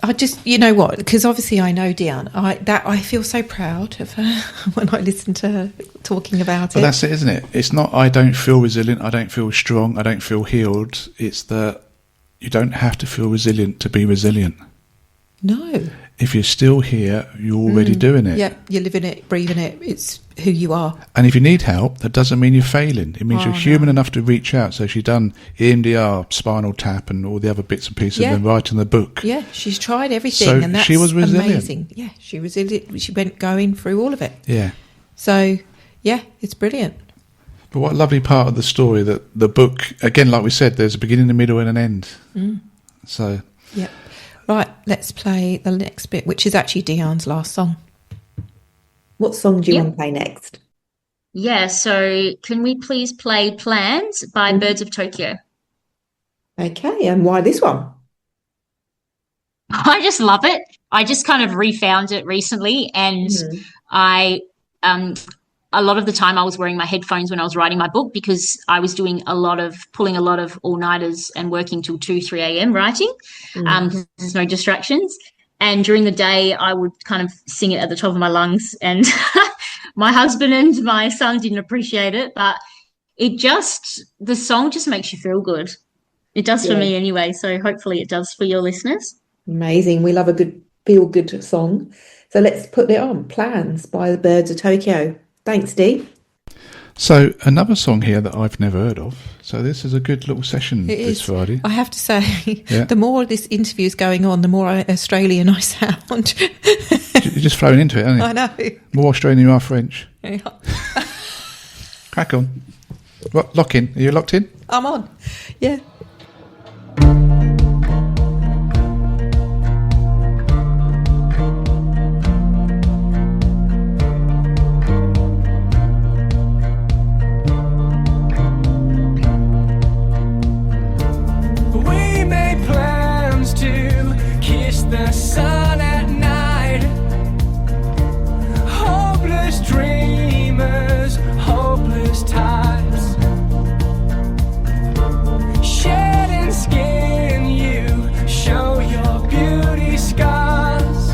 I just, you know what, because obviously I know Diane, I feel so proud of her when I listen to her talking about it.
But that's it, isn't it? It's not I don't feel resilient, I don't feel strong, I don't feel healed. It's that you don't have to feel resilient to be resilient.
No.
If you're still here, you're already doing it.
Yeah, you're living it, breathing it. It's who you are.
And if you need help, that doesn't mean you're failing. It means you're human enough to reach out. So she's done EMDR, spinal tap, and all the other bits and pieces, and writing the book.
Yeah, she's tried everything,
so
and that's
she was resilient.
Amazing. Yeah, she was resilient. She went going through all of it.
Yeah.
So, yeah, it's brilliant.
But what a lovely part of the story that the book, again, like we said, there's a beginning, a middle, and an end. So.
Yeah. Right, let's play the next bit, which is actually Diane's last song.
What song do you want to play next?
Yeah, so can we please play Plans by Birds of Tokyo?
Okay, and why this one?
I just love it. I just kind of refound it recently, and a lot of the time I was wearing my headphones when I was writing my book because I was doing pulling a lot of all-nighters and working till 2, 3 a.m. writing because there's no distractions. And during the day, I would kind of sing it at the top of my lungs, and my husband and my son didn't appreciate it, but the song just makes you feel good. It does for me anyway, so hopefully it does for your listeners.
Amazing. We love a good feel-good song. So let's put it on. Plans by the Birds of Tokyo. Thanks, Dee.
So another song here that I've never heard of. So this is a good little session
It
this
is.
Friday.
I have to say,
Yeah.
the more this interview is going on, the more Australian I sound.
You're just flowing into it, aren't you?
I know.
More Australian than you are French.
Yeah.
Crack on. What, lock in. Are you locked in?
I'm on. Yeah.
We made plans to kiss the sun at night. Hopeless dreamers, hopeless types. Shedding skin, you show your beauty scars.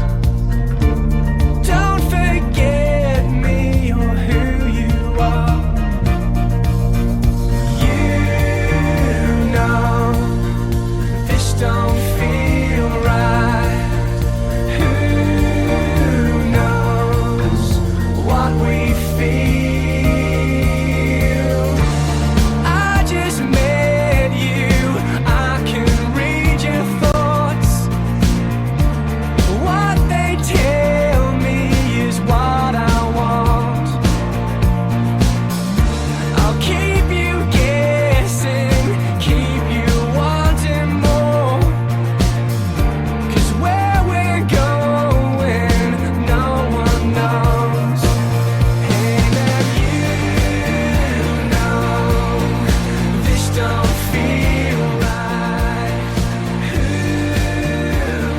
Don't forget me or who you are. You know this don't feel right. Who knows what we feel? I just met you, I can read your thoughts. What they tell me is what I want. I'll keep you guessing, keep you wanting more. 'Cause where we're going, no one knows. And that you know this don't feel right. Who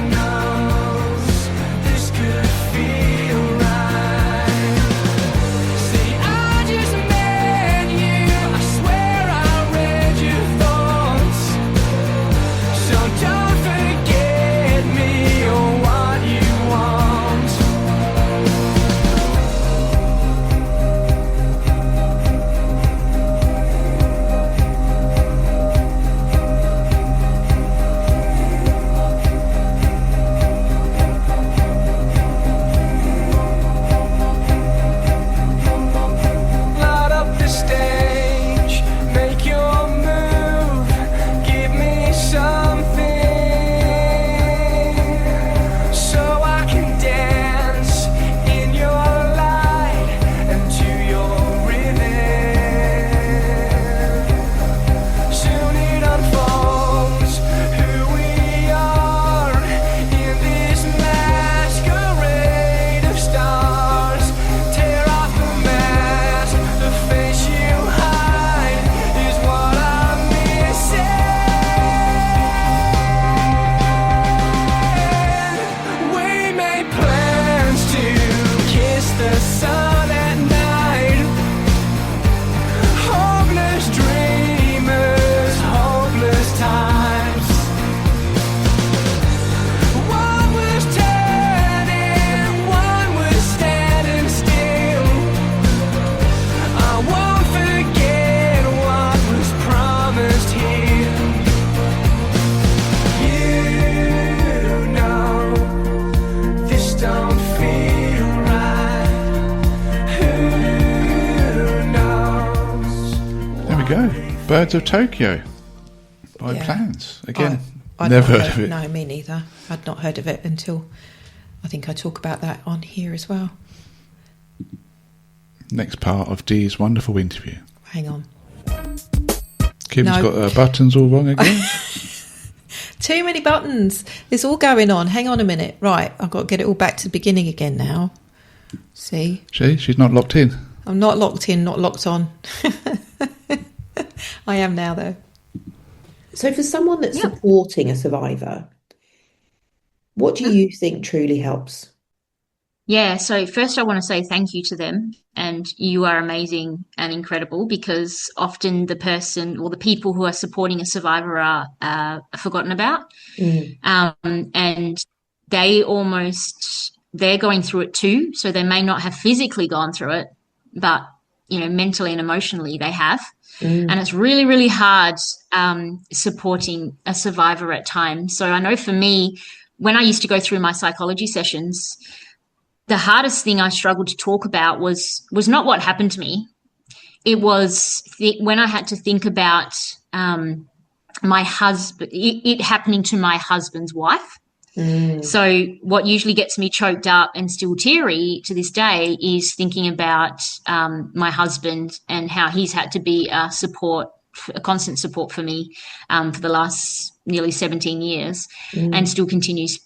knows this could feel right. See, I just met you, I swear I read your thoughts. So don't forget me or what you want. Light up the stage, make your move, give me something so I can dance in your light and to your rhythm. Soon it unfolds who we are in this masquerade of stars. Tear off the mask, the face you hide is what I'm missing. We made plans to kiss the sun at night. Hopeless dreamers, hopeless times. One was turning, one was standing still. I won't forget what was promised here. You know this don't feel right. Who knows?
There we go. Birds of Tokyo by
Yeah.
Plans. Again,
I'd
never
not
heard of it.
No, me neither. I'd not heard of it until I think I talk about that on here as well.
Next part of Dee's wonderful interview.
Hang on.
Kim's
No.
got her buttons all wrong again.
Too many buttons. It's all going on. Hang on a minute. Right, I've got to get it all back to the beginning again now. See?
She's not locked in.
I'm not locked in, not locked on. I am now, though.
So for someone that's supporting a survivor, what do you think truly helps?
Yeah, so first I want to say thank you to them, and you are amazing and incredible, because often the person or the people who are supporting a survivor are forgotten about. And they're going through it too, so they may not have physically gone through it, but mentally and emotionally they have. And it's really, really hard supporting a survivor at times. So I know for me, when I used to go through my psychology sessions, the hardest thing I struggled to talk about was not what happened to me. it was when I had to think about my husband, it happening to my husband's wife. So what usually gets me choked up and still teary to this day is thinking about my husband and how he's had to be a constant support for me for the last nearly 17 years and still continues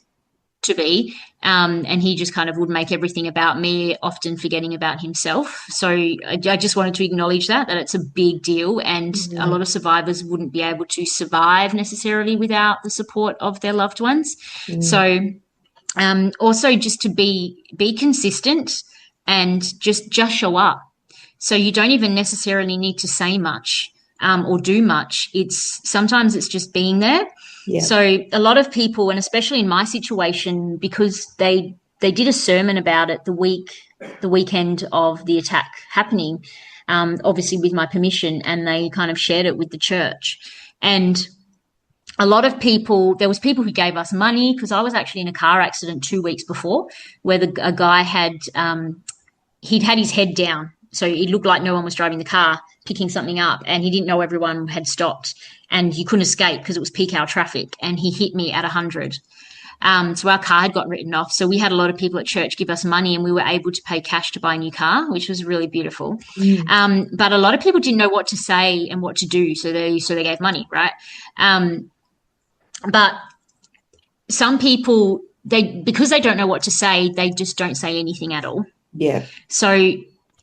to be. And he just kind of would make everything about me, often forgetting about himself. So I just wanted to acknowledge that it's a big deal, and a lot of survivors wouldn't be able to survive necessarily without the support of their loved ones. So also just to be consistent and just show up. So you don't even necessarily need to say much or do much. Sometimes it's just being there. Yeah. So a lot of people, and especially in my situation, because they did a sermon about it the weekend of the attack happening, obviously with my permission, and they kind of shared it with the church. And a lot of people, there was people who gave us money, because I was actually in a car accident 2 weeks before where a guy he'd had his head down. So it looked like no one was driving the car, picking something up, and he didn't know everyone had stopped, and he couldn't escape because it was peak hour traffic, and he hit me at 100. So our car had got written off. So we had a lot of people at church give us money, and we were able to pay cash to buy a new car, which was really beautiful. But a lot of people didn't know what to say and what to do, so they gave money, right? But some people, because they don't know what to say, they just don't say anything at all.
Yeah.
So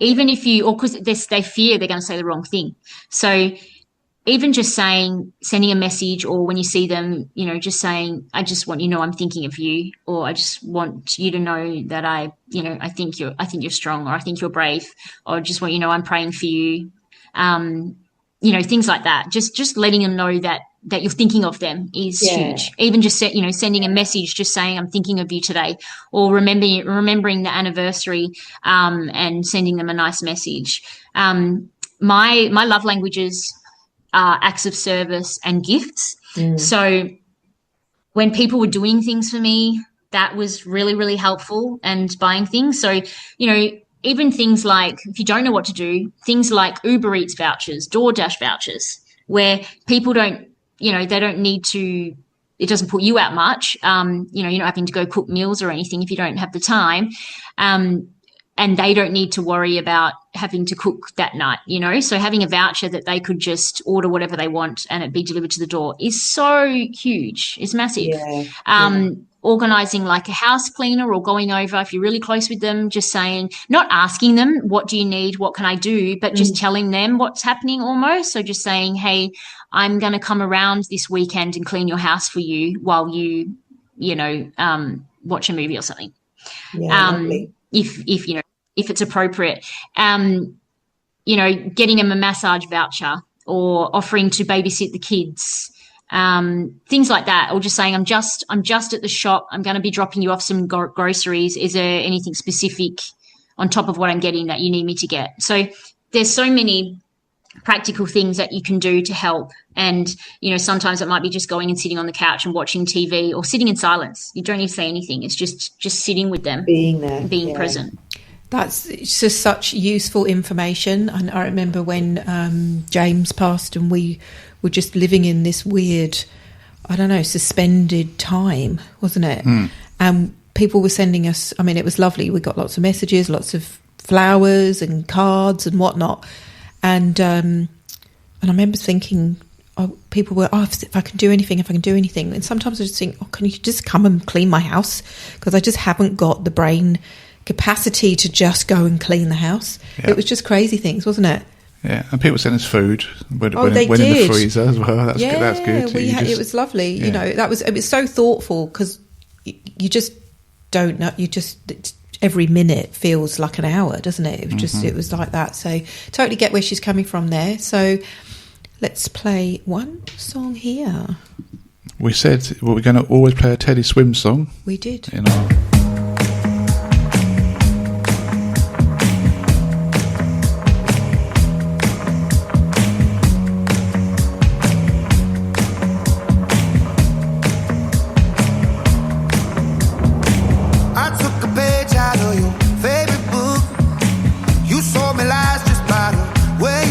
even if because they fear they're going to say the wrong thing. So even just sending a message, or when you see them, just saying, I just want you to know I'm thinking of you, or I just want you to know that I think you're strong, or I think you're brave, or just want you to know I'm praying for you. Things like that. Just letting them know that you're thinking of them is huge. Even just sending a message, just saying I'm thinking of you today, or remembering the anniversary, and sending them a nice message. My love languages are acts of service and gifts. So when people were doing things for me, that was really, really helpful, and buying things. So, even things like, if you don't know what to do, things like Uber Eats vouchers, DoorDash vouchers, where people don't, they don't need to, it doesn't put you out much. You're not having to go cook meals or anything if you don't have the time. And they don't need to worry about having to cook that night, So having a voucher that they could just order whatever they want and it be delivered to the door is so huge. It's massive. Organising like a house cleaner, or going over, if you're really close with them, just saying, not asking them, what do you need, what can I do, but just telling them what's happening almost. So just saying, hey, I'm going to come around this weekend and clean your house for you while you, watch a movie or something. If it's appropriate, getting them a massage voucher, or offering to babysit the kids, things like that, or just saying, I'm just at the shop, I'm going to be dropping you off some groceries. Is there anything specific on top of what I'm getting that you need me to get? So there's so many practical things that you can do to help. And, sometimes it might be just going and sitting on the couch and watching TV, or sitting in silence. You don't need to say anything. It's just sitting with them,
being there,
being present.
That's just such useful information. And I remember when James passed, and we were just living in this weird, suspended time, wasn't it? And people were sending us, it was lovely. We got lots of messages, lots of flowers and cards and whatnot. And I remember thinking, people were, if I can do anything. And sometimes I just think, can you just come and clean my house? Because I just haven't got the brain capacity to just go and clean the house. It was just crazy things, wasn't it?
Yeah, and people sent us food when
they
in
did.
the freezer as well. That's good.
It was lovely. It was so thoughtful, because you just don't know. Every minute feels like an hour, doesn't it? It was like that. So totally get where she's coming from there. So let's play one song here.
We said we're going to always play a Teddy Swim song.
We did.
Where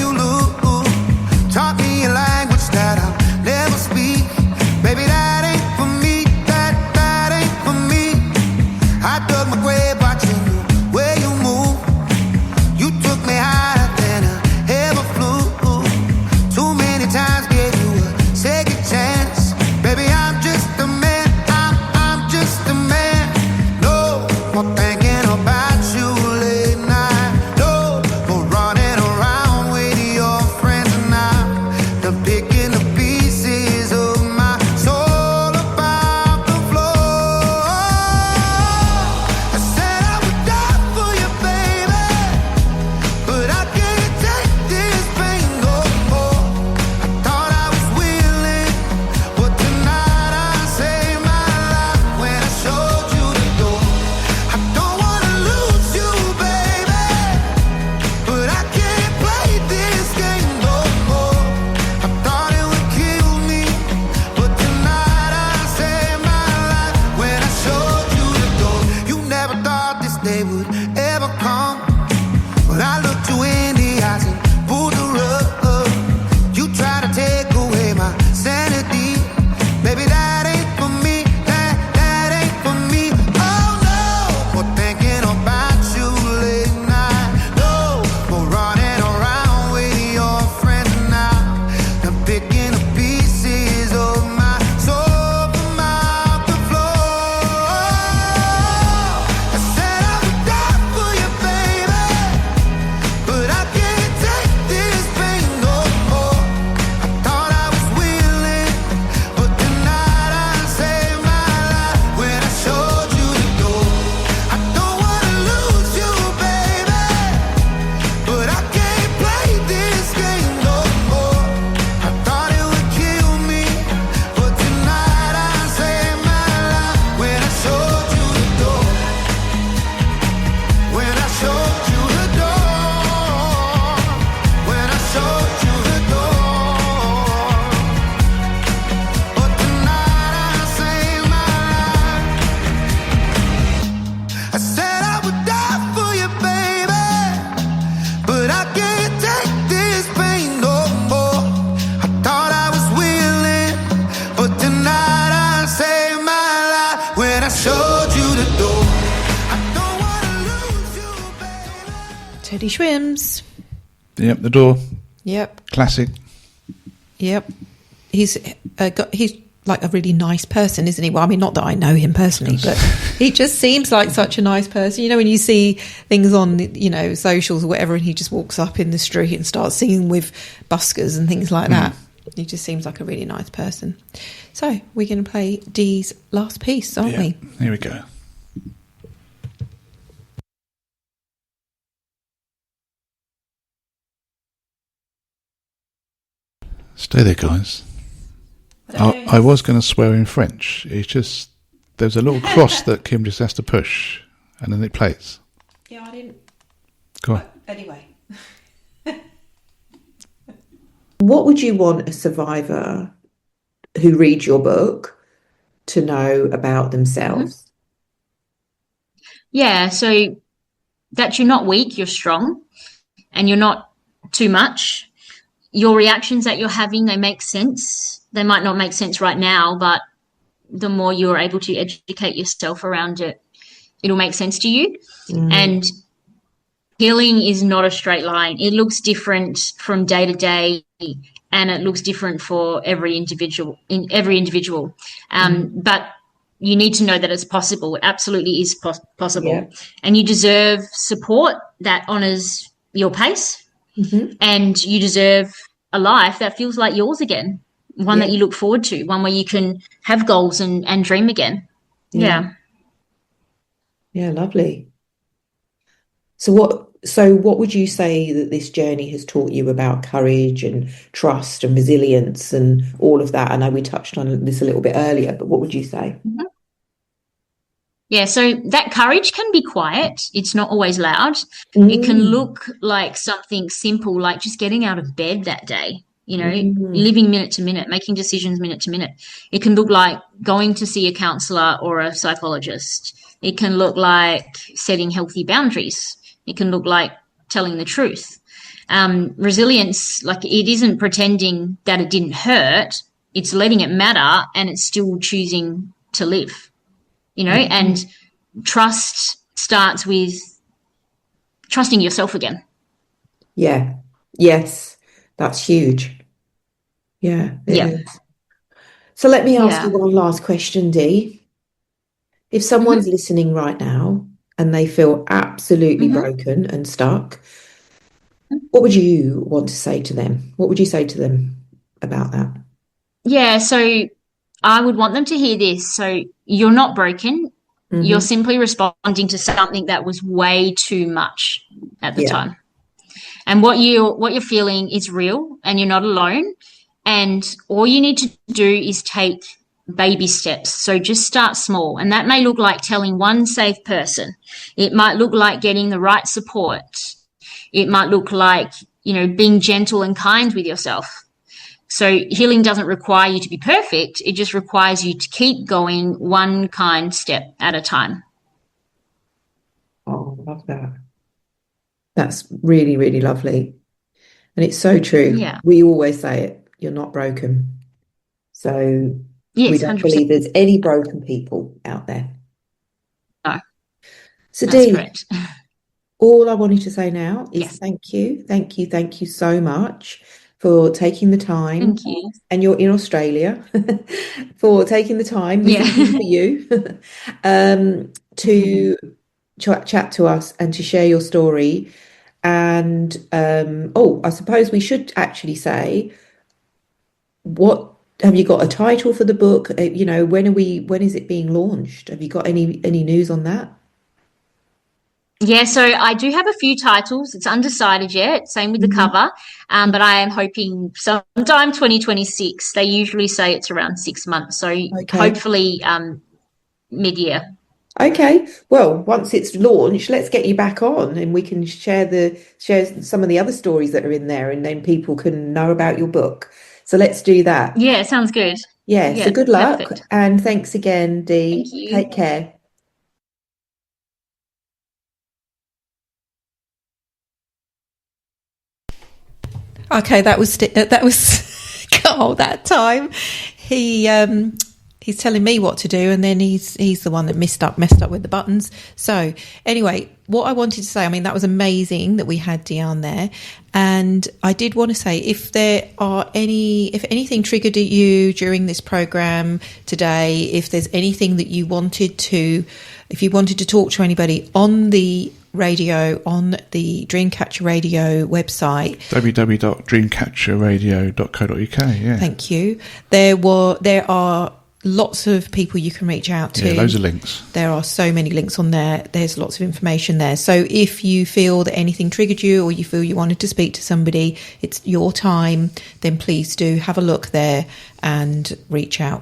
never come. But I looked you in the eyes and pulled the rug. You try to take away my sanity. Baby, that ain't for me. That ain't for me. Oh no, for thinking about you late night. No, for running around with your friends now. I'm picking the pieces of my soul from out the floor. I said I would die for you, baby, but I can't take this pain no more. I thought I was willing, but tonight I saved my life when I showed you the door. I don't wanna lose you, baby, but I can't play this game no more. I thought it would kill me, but tonight I saved my life when I showed you the door. When I showed you the door. When I showed you the door. But tonight I saved my life. I said I would die for you, baby, but I can't take this pain no more. I thought I was willing, but tonight I saved my life when I showed you the door. I don't wanna lose you, baby.
Teddy Schwims.
Yep, the door.
Yep.
Classic.
Yep. He's like a really nice person, isn't he? Well, I mean, not that I know him personally, but he just seems like such a nice person. You know, when you see things on, you know, socials or whatever, and he just walks up in the street and starts singing with buskers and things like that. He just seems like a really nice person. So we're going to play Dee's last piece, aren't we?
Here we go. Stay there, guys. I was going to swear in French. It's just there's a little cross that Kim just has to push, and then it plays.
Yeah, I didn't.
Go on.
Anyway.
What would you want a survivor who reads your book to know about themselves?
Yeah, so that you're not weak, you're strong, and you're not too much. Your reactions that you're having, they make sense. They might not make sense right now, but the more you're able to educate yourself around it, it'll make sense to you. And healing is not a straight line. It looks different from day to day, and it looks different for every individual. But you need to know that it's possible. It absolutely is possible.
Yeah.
And you deserve support that honors your pace. And you deserve a life that feels like yours again, one that you look forward to, one where you can have goals and dream again. Yeah,
lovely. So what would you say that this journey has taught you about courage and trust and resilience and all of that? I know we touched on this a little bit earlier, but what would you say?
Yeah, so that courage can be quiet. It's not always loud. It can look like something simple, like just getting out of bed that day, you know, living minute to minute, making decisions minute to minute. It can look like going to see a counselor or a psychologist. It can look like setting healthy boundaries. It can look like telling the truth. Resilience, like, it isn't pretending that it didn't hurt. It's letting it matter, and it's still choosing to live. You know, and trust starts with trusting yourself again.
Yeah. Yes. That's huge. Yeah. It is. So let me ask you one last question, Dee. If someone's listening right now and they feel absolutely broken and stuck, what would you want to say to them? What would you say to them about that?
Yeah, so I would want them to hear this. So you're not broken. You're simply responding to something that was way too much at the time. And what you're feeling is real, and you're not alone. And all you need to do is take baby steps. So just start small. And that may look like telling one safe person. It might look like getting the right support. It might look like, you know, being gentle and kind with yourself. So healing doesn't require you to be perfect. It just requires you to keep going one kind step at a time.
Oh, I love that. That's really, really lovely. And it's so true.
Yeah.
We always say it, you're not broken. So we
Yes,
don't
100%.
believe there's any broken people out there.
No,
So
that's
Dee,
correct.
all I wanted to say now is
Yes.
thank you, thank you, thank you so much for taking the time.
Thank you.
And you're in Australia for taking the time, this
Yeah.
evening for you, to chat to us and to share your story. And I suppose we should actually say, what have you got a title for the book? When is it being launched? Have you got any news on that?
Yeah, so I do have a few titles. It's undecided yet, same with the
Mhm.
cover. But I am hoping sometime 2026. They usually say it's around 6 months. So
Okay.
hopefully mid-year.
Okay. Well, once it's launched, let's get you back on and we can share some of the other stories that are in there and then people can know about your book. So let's do that.
Yeah, sounds good.
Yeah, so
Yeah,
good luck
perfect.
and thanks again,
Thank
Dee.
you.
Take care.
Okay, that was Carl. That time, he's telling me what to do, and then he's the one that messed up with the buttons. So anyway, what I wanted to say, I mean, that was amazing that we had Dion there, and I did want to say if anything triggered at you during this program today, if there's anything that you wanted to talk to anybody on the radio, on the Dreamcatcher Radio website,
www.dreamcatcherradio.co.uk. Yeah,
thank you. There are lots of people you can reach out to.
Yeah, loads of links.
There are so many links on there. There's lots of information there. So if you feel that anything triggered you or you feel you wanted to speak to somebody, it's your time, then please do have a look there and reach out.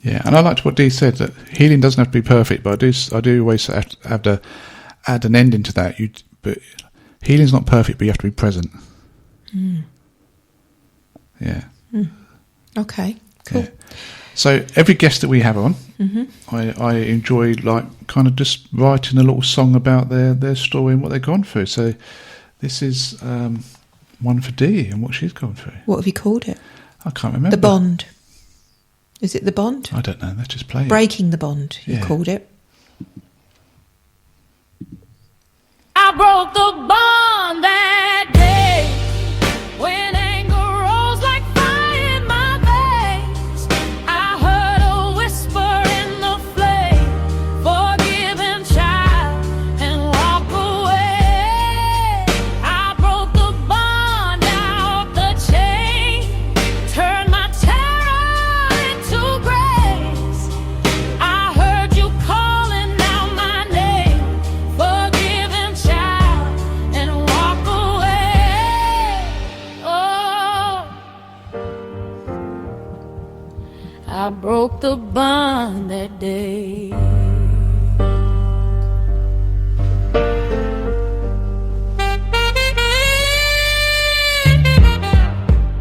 Yeah, and I liked what Dee said, that healing doesn't have to be perfect, but I do always have to add an ending to that. But healing's not perfect, but you have to be present. Yeah.
Okay, cool.
Yeah. So every guest that we have on, I enjoy kind of just writing a little song about their story and what they've gone through. So this is one for Dee and what she's gone through.
What have you called it?
I can't remember.
The Bond. Is it The Bond?
I don't know. Let's just play it.
Breaking the Bond, you called it.
I broke the bond that day when anger rose like fire in my veins. I heard a whisper in the flame, forgive and child, and walk away. I broke the bond out the chain, turned my terror into grace. I heard you calling out my name, forgive and child, and walk away. Oh, I broke the bond that day.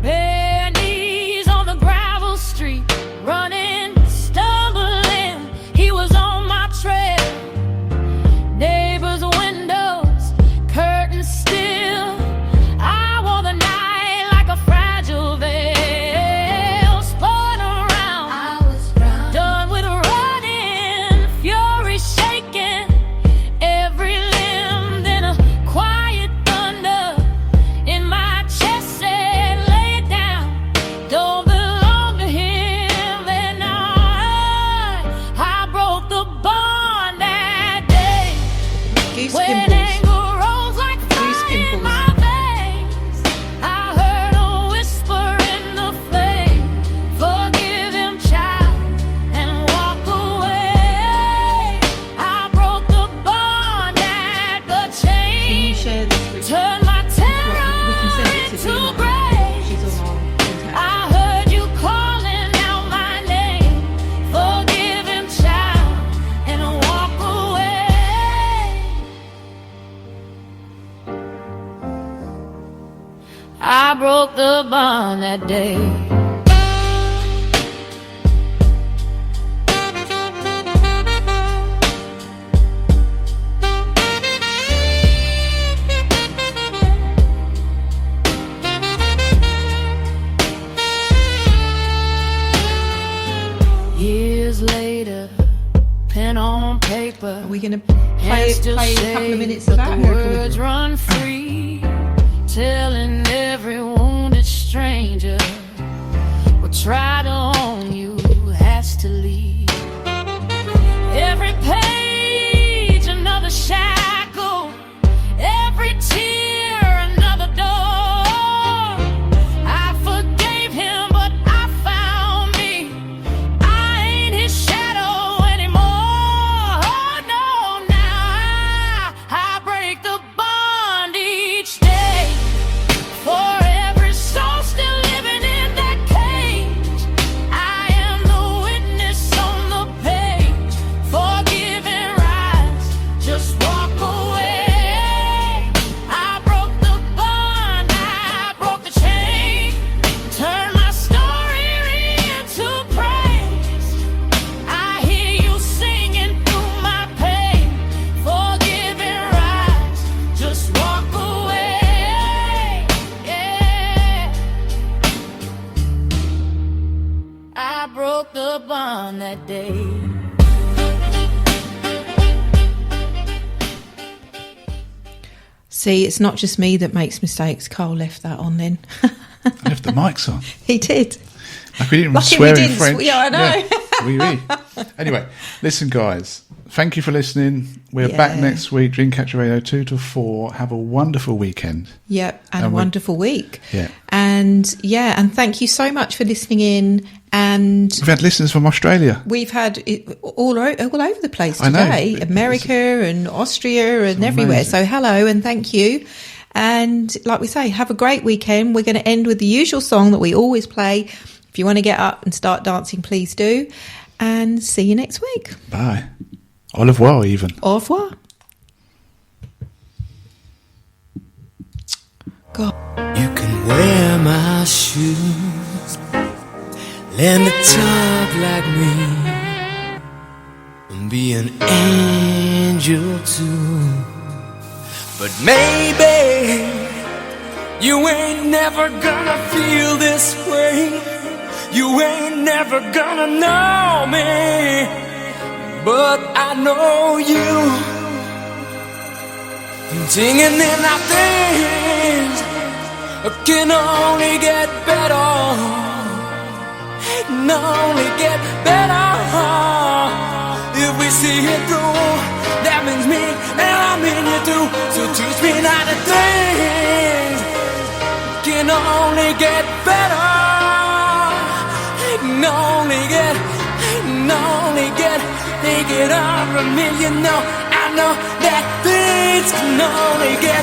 Bare knees on the gravel street, running, stumbling. He was on my trail. Neighbors' windows, curtains still. I wore the night like a fragile veil. Spun around, I was done with running. Fury shaking every limb. Then a quiet thunder in my chest said, lay it down, don't belong to him. Then I broke the bond that day.
Goose
When
pimples.
anger rose like
Goose
fire in
pimples.
my veins, I heard a whisper in the flame, forgive him, child, and walk away. I broke the bond at the chain,
Share this with
turned my terror into grace.
She's on our contact.
I heard you calling out my name, forgive him, child, and walk away. I broke the bond that day.
we're going to play a couple of minutes of that.
Words run free, telling every wounded stranger what tried on you has to leave. Every page, another shackle. Every tear, another door. I forgave him, but I found me. I ain't his shadow anymore. Oh no, now I break the bond each day. For every soul still living in that cage, I am the witness on the page. Forgive and rise, just walk away. I broke the bond, I broke the chain, turned my story into praise. I hear you singing through my pain. Forgive and rise, just walk away. Yeah. I broke the bond that day.
See, it's not just me that makes mistakes. Carl left that on then.
I left the mics on.
He did.
Like we didn't
Lucky
swear
we
in
didn't
French.
yeah, I know.
Oui, oui. Anyway, listen, guys. Thank you for listening. We're
Yeah.
back next week. Dreamcatcher Radio 2 to 4. Have a wonderful weekend.
Yep, and a
And
wonderful week.
Yeah.
And thank you so much for listening in. And
We've had listeners from Australia.
we've had it all over the place
I know.
today. America and Austria and everywhere.
amazing.
So hello and thank you. And like we say, have a great weekend. We're going to end with the usual song that we always play. If you want to get up and start dancing, please do. And see you next week.
Bye. Au revoir, even.
Au revoir. God.
You can wear my shoes, learn to talk like me, and be an angel too. But maybe you ain't never gonna feel this way. You ain't never gonna know me, but I know you. Singing in our things can only get better. It can only get better if we see it through. That means me and I mean you too. So teach me not to think. Can only get better. It can only get. Take it on from me, you know. I know that things can only get